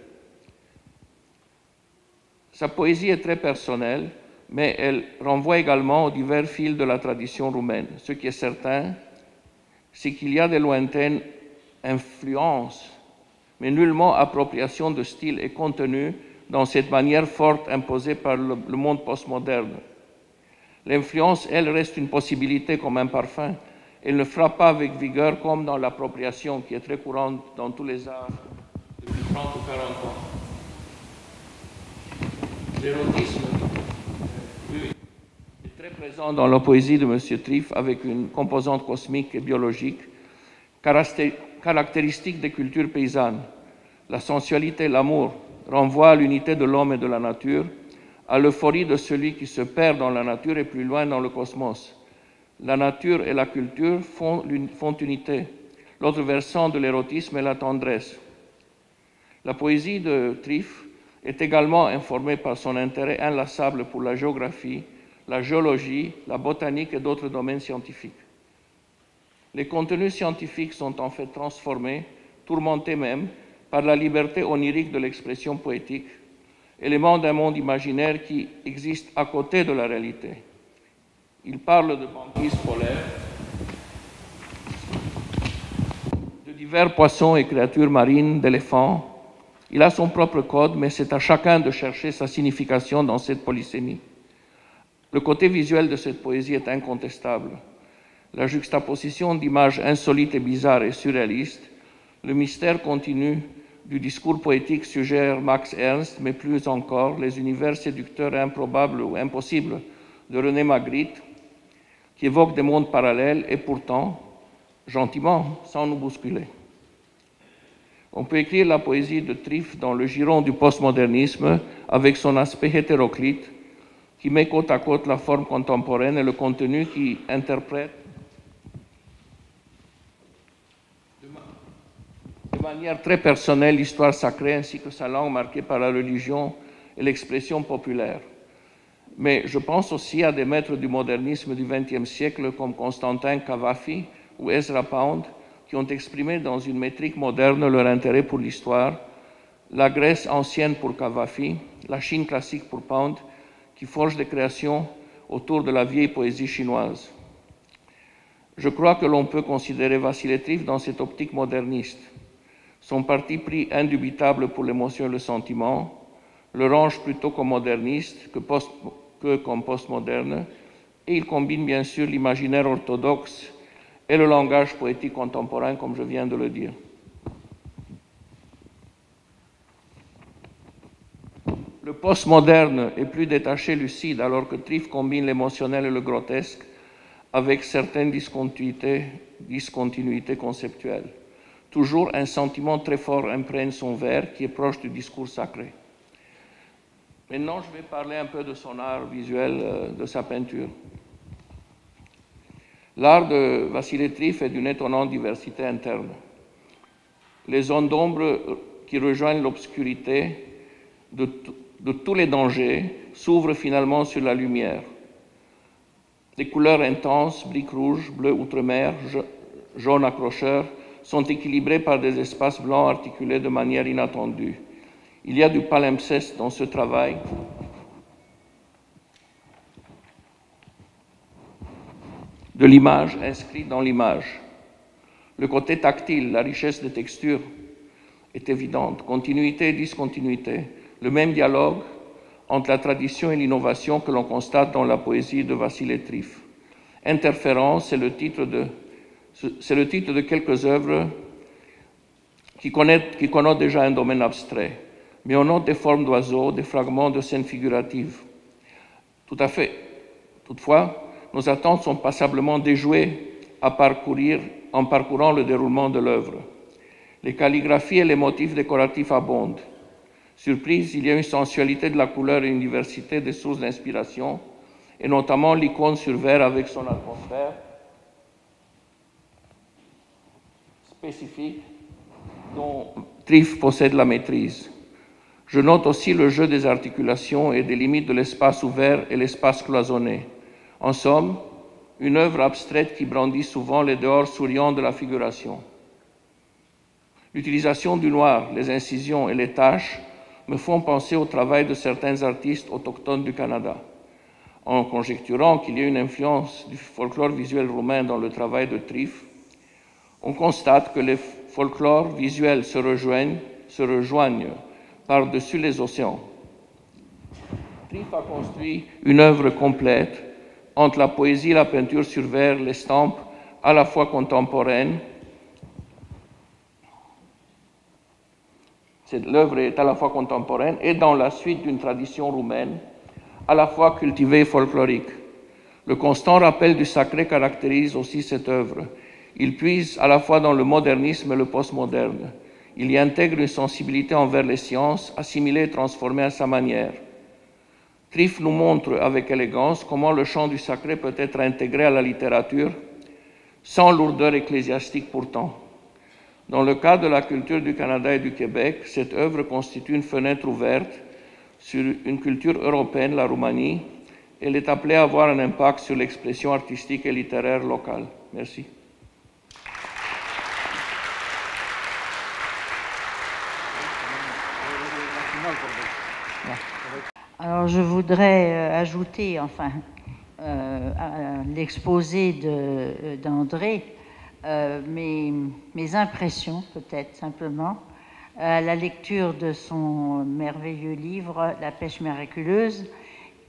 Sa poésie est très personnelle, mais elle renvoie également aux divers fils de la tradition roumaine. Ce qui est certain, c'est qu'il y a de lointaines influences, mais nullement appropriation de style et contenu dans cette manière forte imposée par le monde postmoderne. L'influence, elle, reste une possibilité comme un parfum. Elle ne frappe pas avec vigueur comme dans l'appropriation qui est très courante dans tous les arts depuis 30 ou 40 ans. l'érotisme est très présent dans la poésie de M. Triff avec une composante cosmique et biologique, caractéristique des cultures paysannes. La sensualité, l'amour renvoient à l'unité de l'homme et de la nature, à l'euphorie de celui qui se perd dans la nature et plus loin dans le cosmos. La nature et la culture font unité. L'autre versant de l'érotisme est la tendresse. La poésie de Triff est également informée par son intérêt inlassable pour la géographie, la géologie, la botanique et d'autres domaines scientifiques. Les contenus scientifiques sont en fait transformés, tourmentés même, par la liberté onirique de l'expression poétique, élément d'un monde imaginaire qui existe à côté de la réalité. Il parle de banquises polaires, de divers poissons et créatures marines, d'éléphants. Il a son propre code, mais c'est à chacun de chercher sa signification dans cette polysémie. Le côté visuel de cette poésie est incontestable. La juxtaposition d'images insolites et bizarres et surréalistes, le mystère continu du discours poétique suggère Max Ernst, mais plus encore les univers séducteurs improbables ou impossibles de René Magritte, qui évoquent des mondes parallèles et pourtant, gentiment, sans nous bousculer. On peut écrire la poésie de Triff dans le giron du postmodernisme avec son aspect hétéroclite qui met côte à côte la forme contemporaine et le contenu qui interprète de manière très personnelle l'histoire sacrée ainsi que sa langue marquée par la religion et l'expression populaire. Mais je pense aussi à des maîtres du modernisme du XXe siècle comme Constantin Cavafy ou Ezra Pound qui ont exprimé dans une métrique moderne leur intérêt pour l'histoire, la Grèce ancienne pour Cavafy, la Chine classique pour Pound, qui forgent des créations autour de la vieille poésie chinoise. Je crois que l'on peut considérer Vassily Triff dans cette optique moderniste. Son parti pris indubitable pour l'émotion et le sentiment le range plutôt comme moderniste que comme postmoderne, et il combine bien sûr l'imaginaire orthodoxe et le langage poétique contemporain, comme je viens de le dire. Le postmoderne est plus détaché, lucide, alors que Triff combine l'émotionnel et le grotesque avec certaines discontinuités conceptuelles. Toujours un sentiment très fort imprègne son vers qui est proche du discours sacré. Maintenant, je vais parler un peu de son art visuel, de sa peinture. L'art de Vassily Triff est d'une étonnante diversité interne. Les zones d'ombre qui rejoignent l'obscurité de tous les dangers s'ouvrent finalement sur la lumière. Les couleurs intenses, briques rouges, bleu outre-mer, jaune accrocheur, sont équilibrées par des espaces blancs articulés de manière inattendue. Il y a du palimpseste dans ce travail de l'image inscrite dans l'image. Le côté tactile, la richesse des textures est évidente. Continuité et discontinuité. Le même dialogue entre la tradition et l'innovation que l'on constate dans la poésie de Vassily Triff. Interférence, c'est le titre de quelques œuvres qui connotent déjà un domaine abstrait. Mais on note des formes d'oiseaux, des fragments de scènes figuratives. Tout à fait. Toutefois, nos attentes sont passablement déjouées en parcourant le déroulement de l'œuvre. Les calligraphies et les motifs décoratifs abondent. Surprise, il y a une sensualité de la couleur et une diversité des sources d'inspiration, et notamment l'icône sur verre avec son atmosphère spécifique dont Triff possède la maîtrise. Je note aussi le jeu des articulations et des limites de l'espace ouvert et l'espace cloisonné. En somme, une œuvre abstraite qui brandit souvent les dehors souriants de la figuration. L'utilisation du noir, les incisions et les taches me font penser au travail de certains artistes autochtones du Canada. En conjecturant qu'il y a une influence du folklore visuel roumain dans le travail de Triff, on constate que les folklores visuels se rejoignent par-dessus les océans. Triff a construit une œuvre complète entre la poésie, la peinture sur verre, l'estampe, à la fois contemporaine L'œuvre est à la fois contemporaine et dans la suite d'une tradition roumaine, à la fois cultivée et folklorique. Le constant rappel du sacré caractérise aussi cette œuvre. Il puise à la fois dans le modernisme et le postmoderne. Il y intègre une sensibilité envers les sciences, assimilée et transformée à sa manière. Triff nous montre avec élégance comment le chant du sacré peut être intégré à la littérature, sans lourdeur ecclésiastique pourtant. Dans le cas de la culture du Canada et du Québec, cette œuvre constitue une fenêtre ouverte sur une culture européenne, la Roumanie. Elle est appelée à avoir un impact sur l'expression artistique et littéraire locale. Merci. Alors je voudrais ajouter, enfin, à l'exposé d'André, mes impressions, peut-être simplement, à la lecture de son merveilleux livre « La pêche miraculeuse »,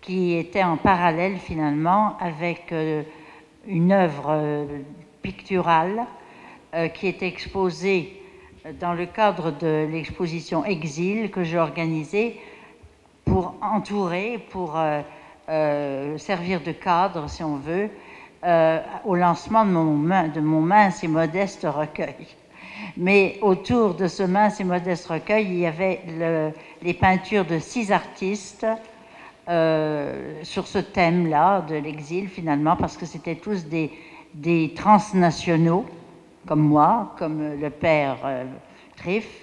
qui était en parallèle finalement avec une œuvre picturale qui était exposée dans le cadre de l'exposition Exil que j'ai organisée pour entourer, pour servir de cadre, si on veut, au lancement de mon mince et modeste recueil. Mais autour de ce mince et modeste recueil, il y avait les peintures de 6 artistes sur ce thème-là de l'exil, finalement, parce que c'était tous des transnationaux, comme moi, comme le père Triff,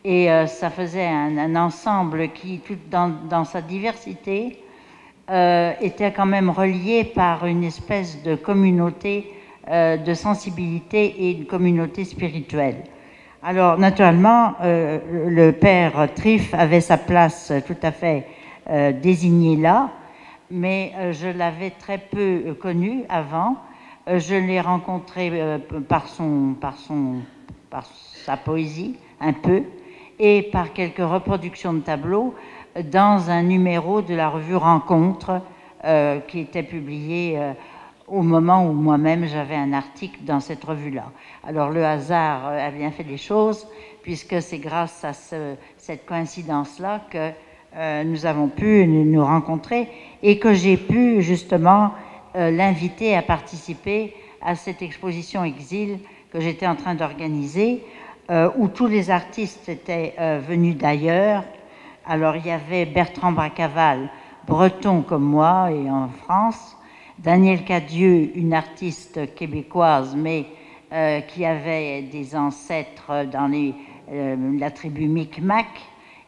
et ça faisait un ensemble qui, tout dans sa diversité, était quand même relié par une espèce de communauté de sensibilité et une communauté spirituelle. Alors, naturellement, le père Triff avait sa place tout à fait désignée là, mais je l'avais très peu connu avant. Je l'ai rencontré par sa poésie, un peu, et par quelques reproductions de tableaux dans un numéro de la revue Rencontre qui était publié au moment où moi-même j'avais un article dans cette revue-là. Alors le hasard a bien fait les choses, puisque c'est grâce à cette coïncidence-là que nous avons pu nous rencontrer et que j'ai pu justement l'inviter à participer à cette exposition Exil que j'étais en train d'organiser, où tous les artistes étaient venus d'ailleurs. Alors il y avait Bertrand Bracaval, breton comme moi et en France, Daniel Cadieux, une artiste québécoise, mais qui avait des ancêtres dans la tribu Micmac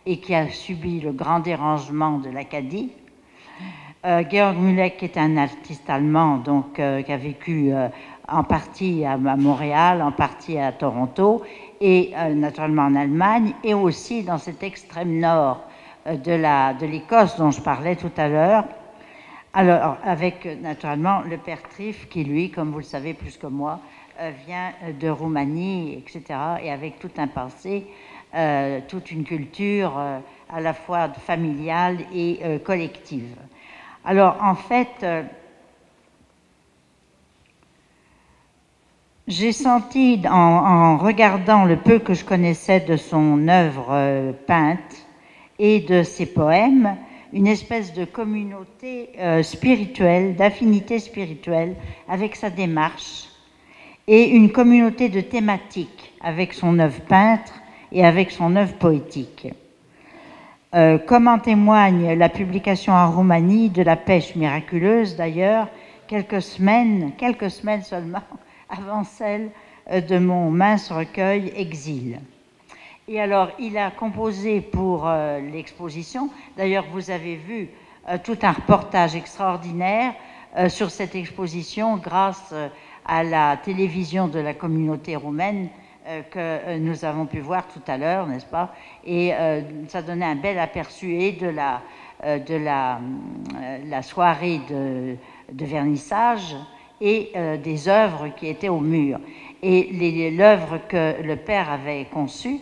et qui a subi le grand dérangement de l'Acadie. Georg Müller, qui est un artiste allemand, donc qui a vécu en partie à Montréal, en partie à Toronto, et naturellement en Allemagne, et aussi dans cet extrême nord de l'Écosse dont je parlais tout à l'heure. Alors, avec naturellement le père Triff, qui lui, comme vous le savez plus que moi, vient de Roumanie, etc., et avec tout un passé, toute une culture à la fois familiale et collective. Alors, en fait, j'ai senti, en regardant le peu que je connaissais de son œuvre peinte et de ses poèmes, une espèce de communauté spirituelle, d'affinité spirituelle avec sa démarche, et une communauté de thématiques avec son œuvre peintre et avec son œuvre poétique. Comme en témoigne la publication en Roumanie de La pêche miraculeuse, d'ailleurs, quelques semaines seulement avant celle de mon mince recueil Exil. Et alors, il a composé pour l'exposition, d'ailleurs vous avez vu tout un reportage extraordinaire sur cette exposition grâce à la télévision de la communauté roumaine que nous avons pu voir tout à l'heure, n'est-ce pas? Et ça donnait un bel aperçu et de la soirée de vernissage et des œuvres qui étaient au mur. Et l'œuvre que le père avait conçue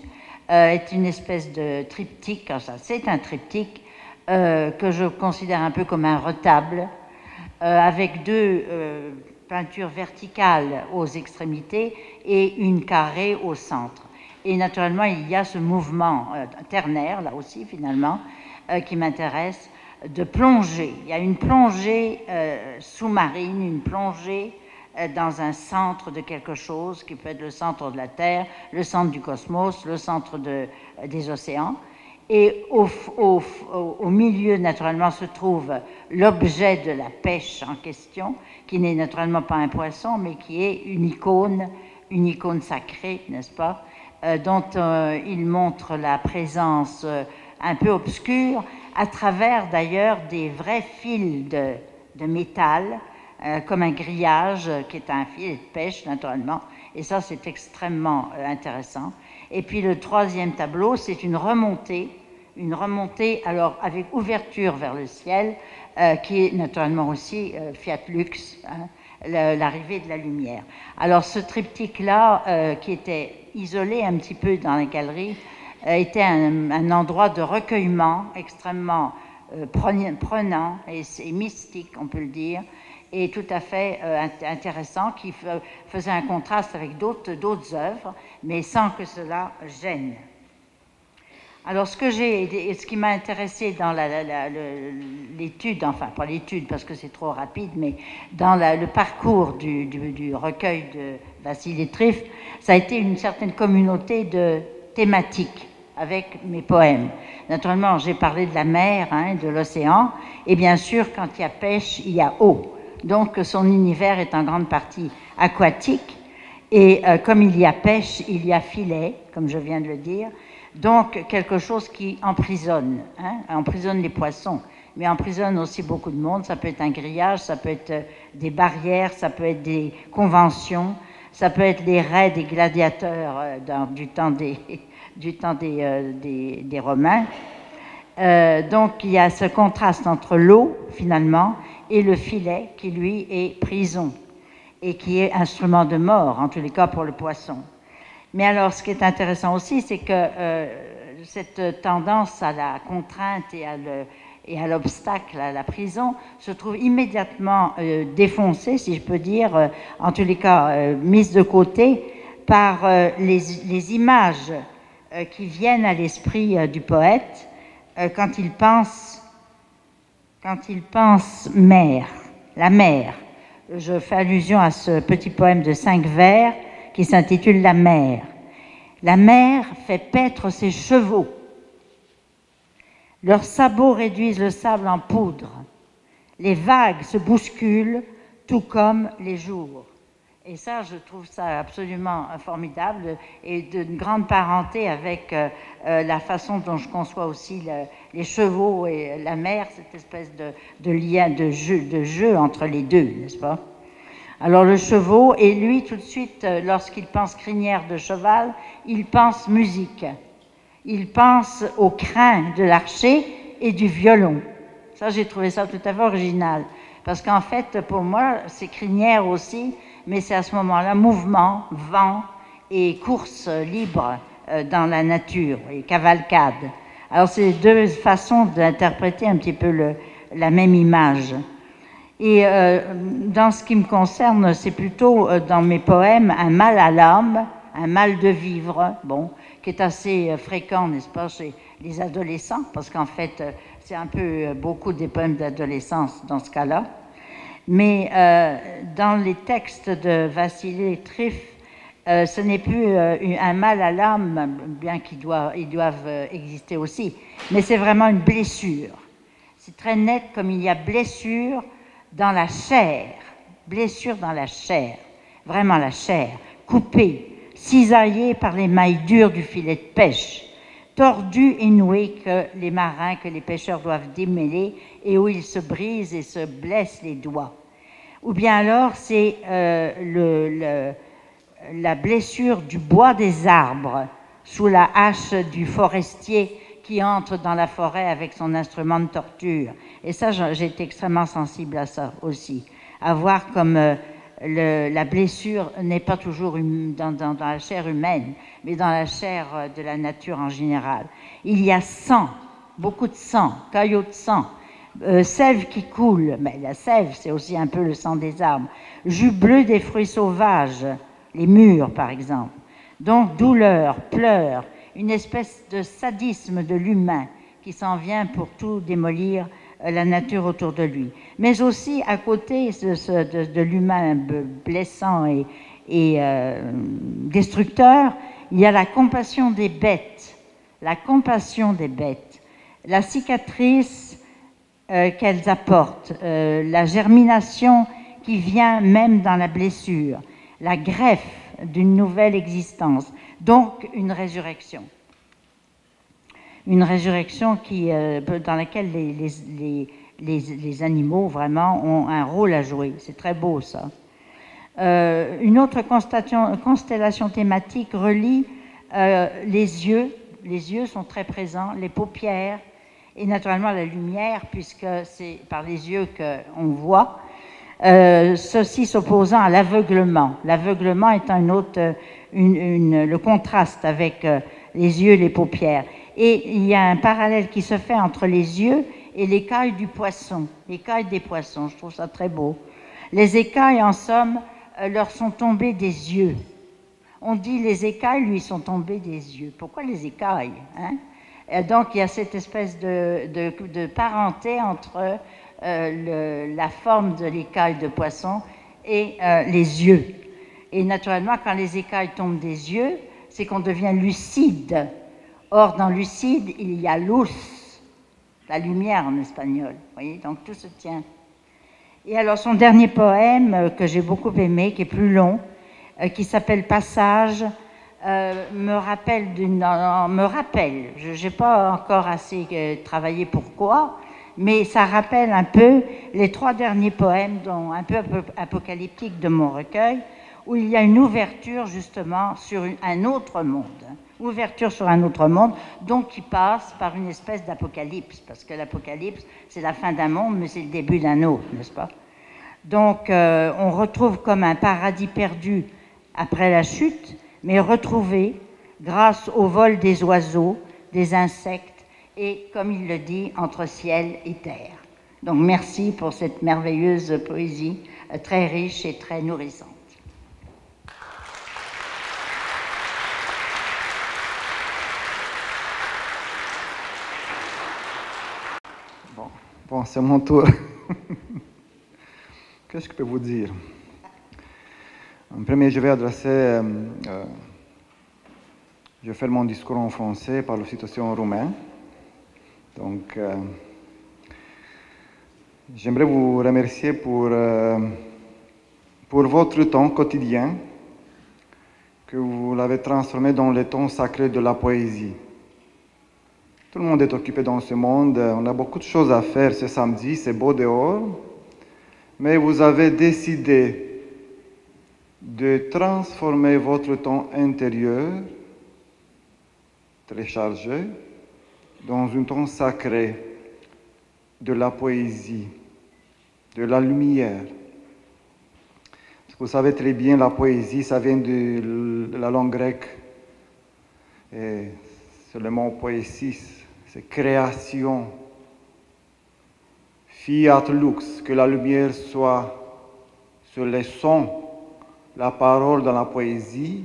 est une espèce de triptyque, enfin, c'est un triptyque que je considère un peu comme un retable, avec 2 peintures verticales aux extrémités et une carrée au centre. Et naturellement, il y a ce mouvement ternaire, là aussi, finalement, qui m'intéresse, de plonger. Il y a une plongée sous-marine, une plongée dans un centre de quelque chose, qui peut être le centre de la Terre, le centre du cosmos, le centre des océans. Et au milieu, naturellement, se trouve l'objet de la pêche en question, qui n'est naturellement pas un poisson, mais qui est une icône sacrée, n'est-ce pas, dont il montre la présence un peu obscure, à travers d'ailleurs des vrais fils de métal, comme un grillage qui est un filet de pêche, naturellement. Et ça, c'est extrêmement intéressant. Et puis le troisième tableau, c'est une remontée, alors avec ouverture vers le ciel, qui est naturellement aussi Fiat Lux, hein, l'arrivée de la lumière. Alors ce triptyque-là, qui était isolé un petit peu dans la galerie, était un endroit de recueillement extrêmement prenant et mystique, on peut le dire, et tout à fait intéressant, qui faisait un contraste avec d'autres œuvres, mais sans que cela gêne. Alors, ce qui m'a intéressé dans l'étude, enfin pas l'étude parce que c'est trop rapide, mais dans le parcours du recueil de Vassili Trif, ça a été une certaine communauté de thématiques avec mes poèmes. Naturellement, j'ai parlé de la mer, hein, de l'océan, et bien sûr, quand il y a pêche, il y a eau. Donc, son univers est en grande partie aquatique, et comme il y a pêche, il y a filet, comme je viens de le dire. Donc, quelque chose qui emprisonne, hein, emprisonne les poissons, mais emprisonne aussi beaucoup de monde. Ça peut être un grillage, ça peut être des barrières, ça peut être des conventions, ça peut être les raids des gladiateurs du temps des Romains. Donc, il y a ce contraste entre l'eau, finalement, et le filet, qui, lui, est prison, et qui est instrument de mort, en tous les cas pour le poisson. Mais alors, ce qui est intéressant aussi, c'est que cette tendance à la contrainte et à l'obstacle, à la prison, se trouve immédiatement défoncée, si je peux dire, en tous les cas mise de côté, par les images qui viennent à l'esprit du poète quand il pense mer, la mer. Je fais allusion à ce petit poème de 5 vers qui s'intitule « La mer ». La mer fait paître ses chevaux. Leurs sabots réduisent le sable en poudre. Les vagues se bousculent, tout comme les jours. Et ça, je trouve ça absolument formidable et d'une grande parenté avec la façon dont je conçois aussi les chevaux et la mer, cette espèce de lien, de jeu entre les deux, n'est-ce pas? Alors le cheval, et lui, tout de suite, lorsqu'il pense crinière de cheval, il pense musique. Il pense au crin de l'archer et du violon. Ça, j'ai trouvé ça tout à fait original. Parce qu'en fait, pour moi, c'est crinière aussi, mais c'est à ce moment-là mouvement, vent et course libre dans la nature, et cavalcade. Alors c'est deux façons d'interpréter un petit peu la même image. Et dans ce qui me concerne, c'est plutôt dans mes poèmes un mal à l'âme, un mal de vivre, bon, qui est assez fréquent, n'est-ce pas, chez les adolescents, parce qu'en fait, c'est un peu beaucoup des poèmes d'adolescence dans ce cas-là. Mais dans les textes de Vassili Trif, ce n'est plus un mal à l'âme, bien qu'ils doivent exister aussi, mais c'est vraiment une blessure. C'est très net comme il y a blessure dans la chair, vraiment la chair, coupée, cisaillée par les mailles dures du filet de pêche, tordue et nouée que les pêcheurs doivent démêler et où ils se brisent et se blessent les doigts. Ou bien alors c'est la blessure du bois des arbres sous la hache du forestier qui entre dans la forêt avec son instrument de torture. Et ça, j'ai été extrêmement sensible à ça aussi. À voir comme la blessure n'est pas toujours dans la chair humaine, mais dans la chair de la nature en général. Il y a sang, beaucoup de sang, caillots de sang, sève qui coule, mais la sève, c'est aussi un peu le sang des arbres. Jus bleu des fruits sauvages, les mûres par exemple. Donc douleur, pleurs, une espèce de sadisme de l'humain qui s'en vient pour tout démolir la nature autour de lui. Mais aussi à côté de l'humain blessant et destructeur, il y a la compassion des bêtes, la compassion des bêtes, la cicatrice qu'elles apportent, la germination qui vient même dans la blessure, la greffe d'une nouvelle existence, donc une résurrection. Une résurrection dans laquelle les animaux vraiment ont un rôle à jouer. C'est très beau ça. Une autre constellation thématique relie les yeux. Les yeux sont très présents, les paupières et naturellement la lumière, puisque c'est par les yeux qu'on voit. Ceci s'opposant à l'aveuglement. L'aveuglement étant le contraste avec les yeux et les paupières. Et il y a un parallèle qui se fait entre les yeux et l'écaille du poisson, l'écaille des poissons. Je trouve ça très beau. Les écailles, en somme, leur sont tombées des yeux. On dit les écailles lui sont tombées des yeux. Pourquoi les écailles, hein? Et donc il y a cette espèce de parenté entre la forme de l'écaille de poisson et les yeux. Et naturellement, quand les écailles tombent des yeux, c'est qu'on devient lucide. Or, dans lucide, il y a luz, la lumière en espagnol. Vous voyez, donc tout se tient. Et alors, son dernier poème, que j'ai beaucoup aimé, qui est plus long, qui s'appelle Passage, me rappelle, je n'ai pas encore assez travaillé pourquoi, mais ça rappelle un peu les 3 derniers poèmes, dont un peu apocalyptiques de mon recueil, où il y a une ouverture justement sur un autre monde. Ouverture sur un autre monde, donc qui passe par une espèce d'apocalypse, parce que l'apocalypse, c'est la fin d'un monde, mais c'est le début d'un autre, n'est-ce pas? Donc, on retrouve comme un paradis perdu après la chute, mais retrouvé grâce au vol des oiseaux, des insectes, et, comme il le dit, entre ciel et terre. Donc, merci pour cette merveilleuse poésie, très riche et très nourrissante. Bon, c'est mon tour. Qu'est-ce que je peux vous dire? En premier, je vais faire mon discours en français par la situation roumaine. Donc, j'aimerais vous remercier pour votre temps quotidien, que vous l'avez transformé dans le temps sacré de la poésie. Tout le monde est occupé dans ce monde, on a beaucoup de choses à faire ce samedi, c'est beau dehors, mais vous avez décidé de transformer votre temps intérieur, très chargé, dans un temps sacré de la poésie, de la lumière. Vous savez très bien, la poésie, ça vient de la langue grecque, et c'est le mot poésis. C'est création. Fiat lux, que la lumière soit sur les sons, la parole dans la poésie,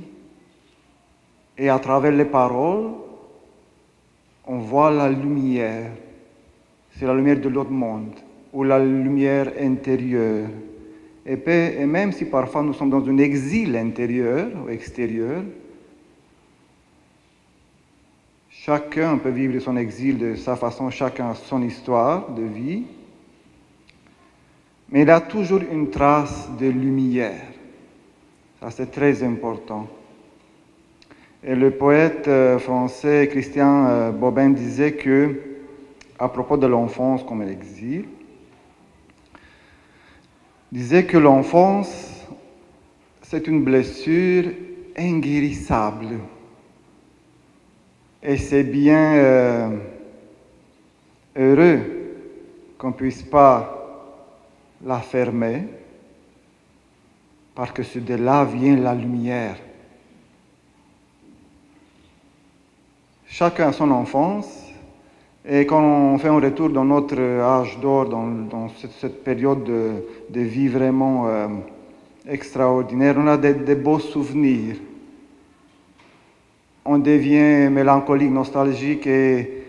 et à travers les paroles, on voit la lumière. C'est la lumière de l'autre monde, ou la lumière intérieure. Et même si parfois nous sommes dans un exil intérieur ou extérieur, chacun peut vivre son exil de sa façon, chacun a son histoire de vie, mais il a toujours une trace de lumière. Ça, c'est très important. Et le poète français Christian Bobin disait que, à propos de l'enfance comme l'exil, disait que l'enfance, c'est une blessure inguérissable. Et c'est bien heureux qu'on ne puisse pas la fermer, parce que de là vient la lumière. Chacun a son enfance, et quand on fait un retour dans notre âge d'or, dans cette période de vie vraiment extraordinaire, on a des beaux souvenirs. on devient mélancolique, nostalgique, et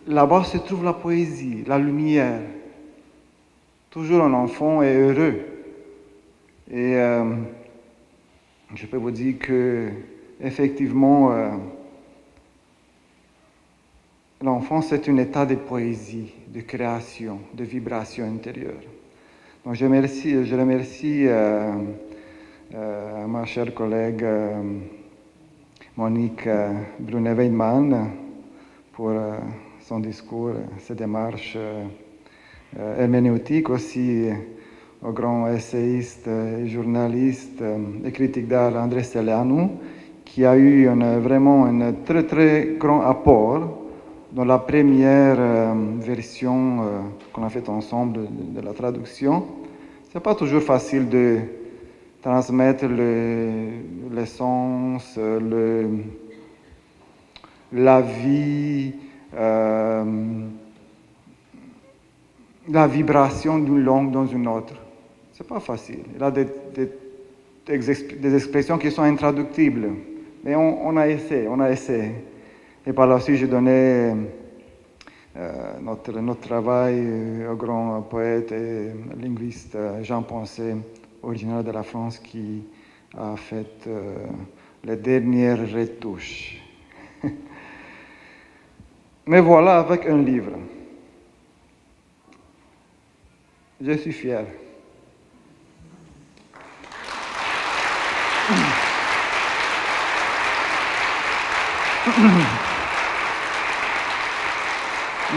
là-bas se trouve la poésie, la lumière. Toujours un enfant est heureux. Et je peux vous dire que, effectivement, l'enfance c'est un état de poésie, de création, de vibration intérieure. Donc je remercie ma chère collègue Monique Brunet-Weidmann pour son discours, ses démarches herméneutiques, aussi au grand essayiste et journaliste et critique d'art André Stelianu, qui a eu vraiment un très très grand apport dans la première version qu'on a faite ensemble de la traduction. C'est pas toujours facile de transmettre l'essence, la vie, la vibration d'une langue dans une autre. C'est pas facile. Il y a des expressions qui sont intraductibles. Mais on a essayé. Et par la suite, j'ai donné notre travail au grand poète et linguiste Jean Poncet, originaire de la France, qui a fait les dernières retouches. Mais voilà, avec un livre. Je suis fier.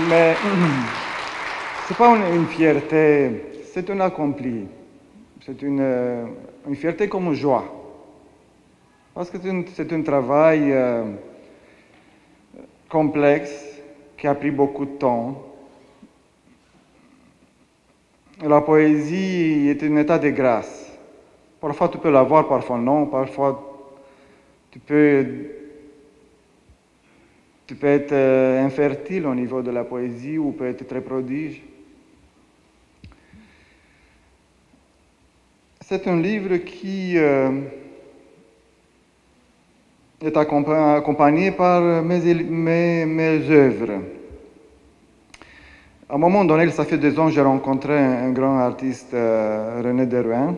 Mais ce n'est pas une fierté, c'est un accompli. C'est une fierté comme une joie. Parce que c'est un travail complexe qui a pris beaucoup de temps. La poésie est un état de grâce. Parfois tu peux l'avoir, parfois non. Parfois tu peux être infertile au niveau de la poésie ou peut être très prodige. C'est un livre qui est accompagné par mes œuvres. À un moment donné, ça fait 2 ans, j'ai rencontré un grand artiste, René Derouin,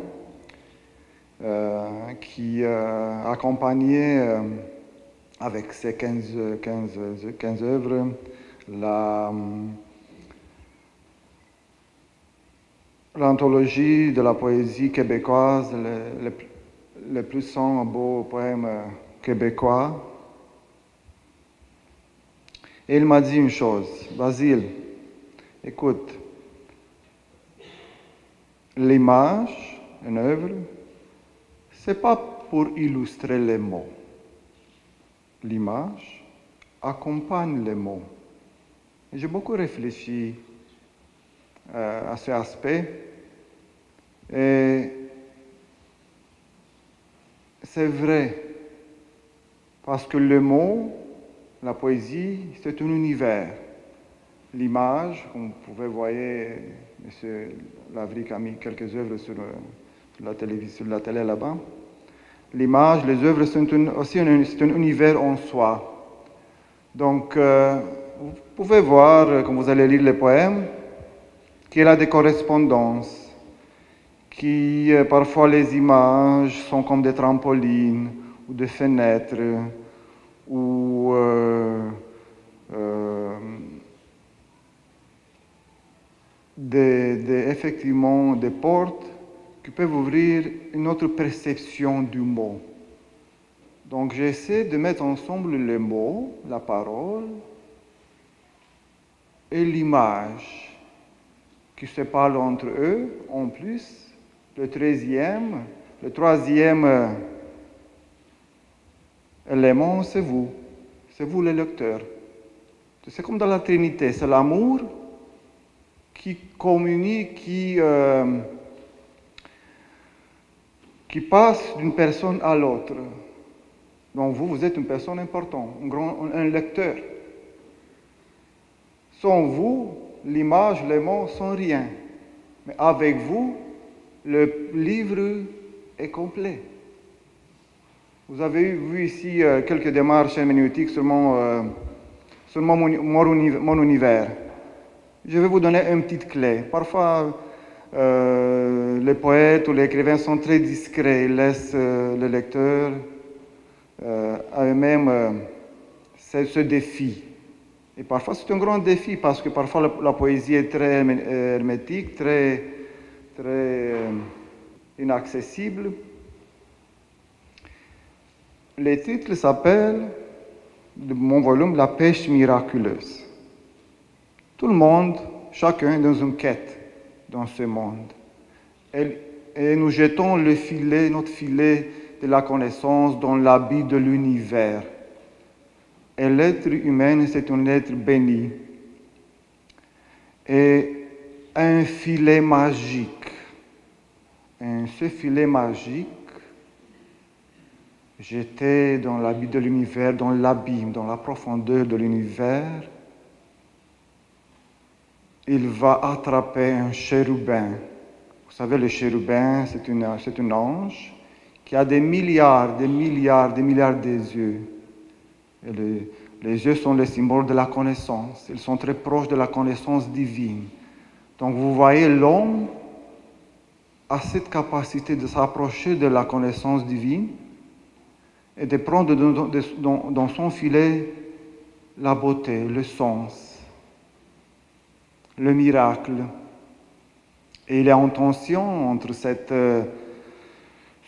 qui accompagnait avec ses 15 œuvres l'anthologie de la poésie québécoise, les plus 100 beaux poèmes québécois. Et il m'a dit une chose: Basile, écoute, l'image, une œuvre, c'est pas pour illustrer les mots. L'image accompagne les mots. Et j'ai beaucoup réfléchi à cet aspect. Et c'est vrai, parce que le mot, la poésie, c'est un univers. L'image, comme vous pouvez voir, M. Lavric a mis quelques œuvres sur la télé là-bas. L'image, les œuvres, c'est aussi un univers en soi. Donc, vous pouvez voir, quand vous allez lire les poèmes, qu'il y a des correspondances, qui parfois les images sont comme des trampolines ou des fenêtres ou effectivement des portes qui peuvent ouvrir une autre perception du mot. Donc j'essaie de mettre ensemble les mots, la parole et l'image qui se parlent entre eux. En plus, le troisième élément, c'est vous les lecteurs. C'est comme dans la Trinité, c'est l'amour qui communique, qui passe d'une personne à l'autre. Donc vous êtes une personne importante, un lecteur. Sans vous, l'image, les mots sont rien. Mais avec vous, le livre est complet. Vous avez vu ici quelques démarches herméneutiques sur mon univers. Je vais vous donner une petite clé. Parfois, les poètes ou les écrivains sont très discrets, ils laissent le lecteur à eux-mêmes ce défi. Et parfois, c'est un grand défi parce que parfois la poésie est très hermétique, très inaccessible. Le titre s'appelle, de mon volume, La pêche miraculeuse. Tout le monde, chacun est dans une quête dans ce monde. Et nous jetons le filet, notre filet de la connaissance dans l'habit de l'univers. Et l'être humain, c'est un être béni. Et un filet magique. Et ce filet magique, j'étais dans l'habit de l'univers, dans l'abîme, dans la profondeur de l'univers. Il va attraper un chérubin. Vous savez, le chérubin, c'est un ange qui a des milliards de yeux. Et les yeux sont les symboles de la connaissance. Ils sont très proches de la connaissance divine. Donc vous voyez, l'homme a cette capacité de s'approcher de la connaissance divine et de prendre dans son filet la beauté, le sens, le miracle. Et il est en tension entre cette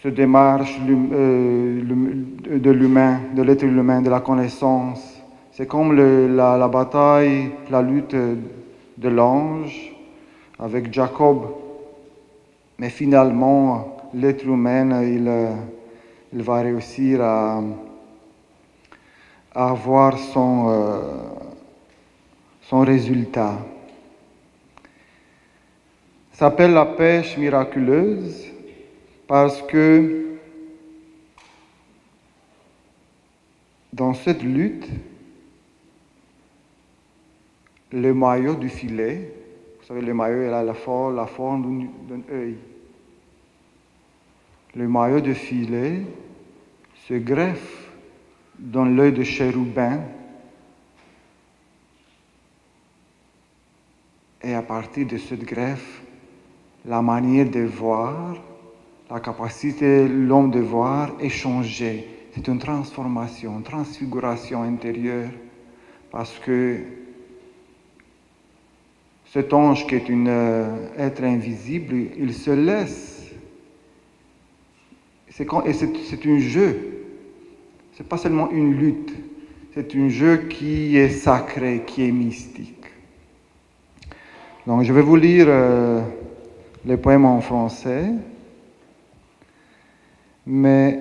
démarche de l'humain, de l'être humain, de la connaissance. C'est comme la bataille, la lutte de l'ange avec Jacob. Mais finalement, l'être humain, il va réussir à avoir son résultat. Ça s'appelle la pêche miraculeuse parce que dans cette lutte, le maillot du filet, vous savez, le maillot il a la forme d'un œil. Le maillot du filet se greffe dans l'œil de chérubin et à partir de cette greffe, la manière de voir, la capacité de l'homme de voir est changée. C'est une transformation, une transfiguration intérieure parce que cet ange qui est un être invisible, il se laisse. C'est un jeu. Ce n'est pas seulement une lutte. C'est un jeu qui est sacré, qui est mystique. Donc je vais vous lire les poèmes en français. Mais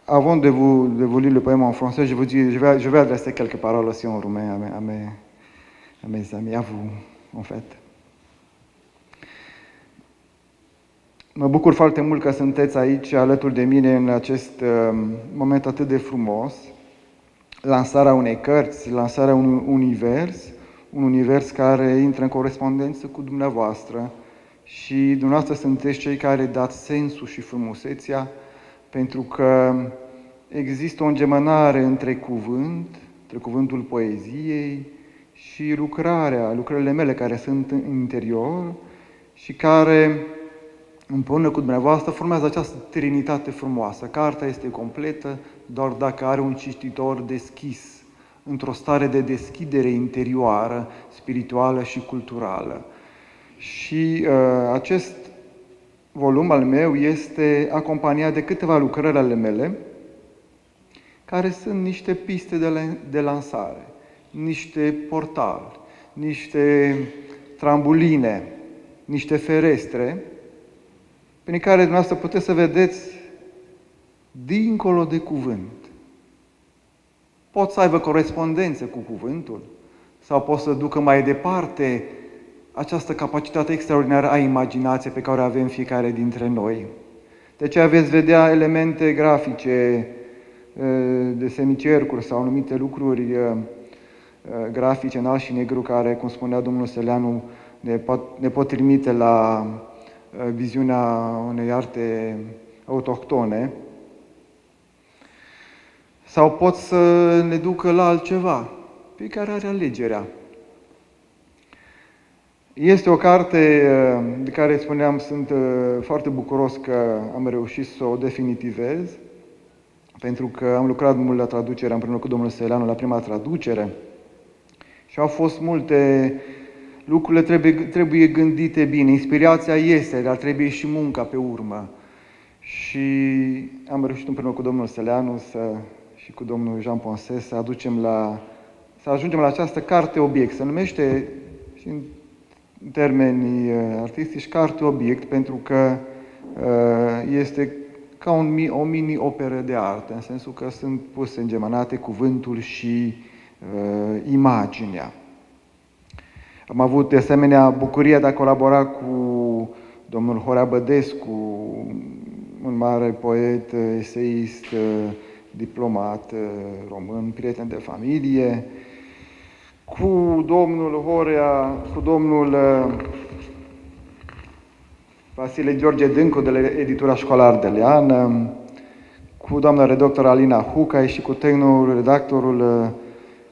avant de vous lire le poème en français, je vais adresser quelques paroles aussi en roumain à mes amis, à vous, en fait. Mă bucur foarte mult că sunteți aici alături de mine în acest moment atât de frumos. Lansarea unei cărți, lansarea unui un univers care intră în corespondență cu dumneavoastră și dumneavoastră sunteți cei care dați sensul și frumusețea, pentru că există o îngemănare între cuvântul poeziei și lucrările mele care sunt în interior și care împreună cu dumneavoastră formează această trinitate frumoasă. Cartea este completă doar dacă are un cititor deschis, într-o stare de deschidere interioară, spirituală și culturală. Și acest volum al meu este acompaniat de câteva lucrări ale mele, care sunt niște piste de lansare, niște portali, niște trambuline, niște ferestre, prin care dumneavoastră puteți să vedeți dincolo de cuvânt. Pot să aibă corespondență cu cuvântul sau pot să ducă mai departe această capacitate extraordinară a imaginației pe care o avem fiecare dintre noi. De aceea veți vedea elemente grafice de semicercuri sau anumite lucruri grafice în alb și negru care, cum spunea domnul Seleanu, ne pot trimite la viziunea unei arte autohtone. sau pot să ne ducă la altceva. Fiecare are alegerea. Este o carte de care spuneam, sunt foarte bucuros că am reușit să o definitivez, pentru că am lucrat mult la traducere împreună cu domnul Seleanu la prima traducere și au fost multe lucrurile trebuie gândite bine. Inspirația este, dar trebuie și munca pe urmă. Și am reușit împreună cu domnul Seleanu și cu domnul Jean Ponce să ajungem la această carte obiect. Se numește și în termenii artistici carte obiect, pentru că este ca o mini-operă de artă, în sensul că sunt puse îngemănate cuvântul și imaginea. Am avut de asemenea bucuria de a colabora cu domnul Horea Bădescu, un mare poet, eseist, diplomat român, prieten de familie, cu domnul Horea, cu domnul Vasile George Dâncu de la editura Școala Ardeleană, cu doamna redactor Alina Hucai și cu redactorul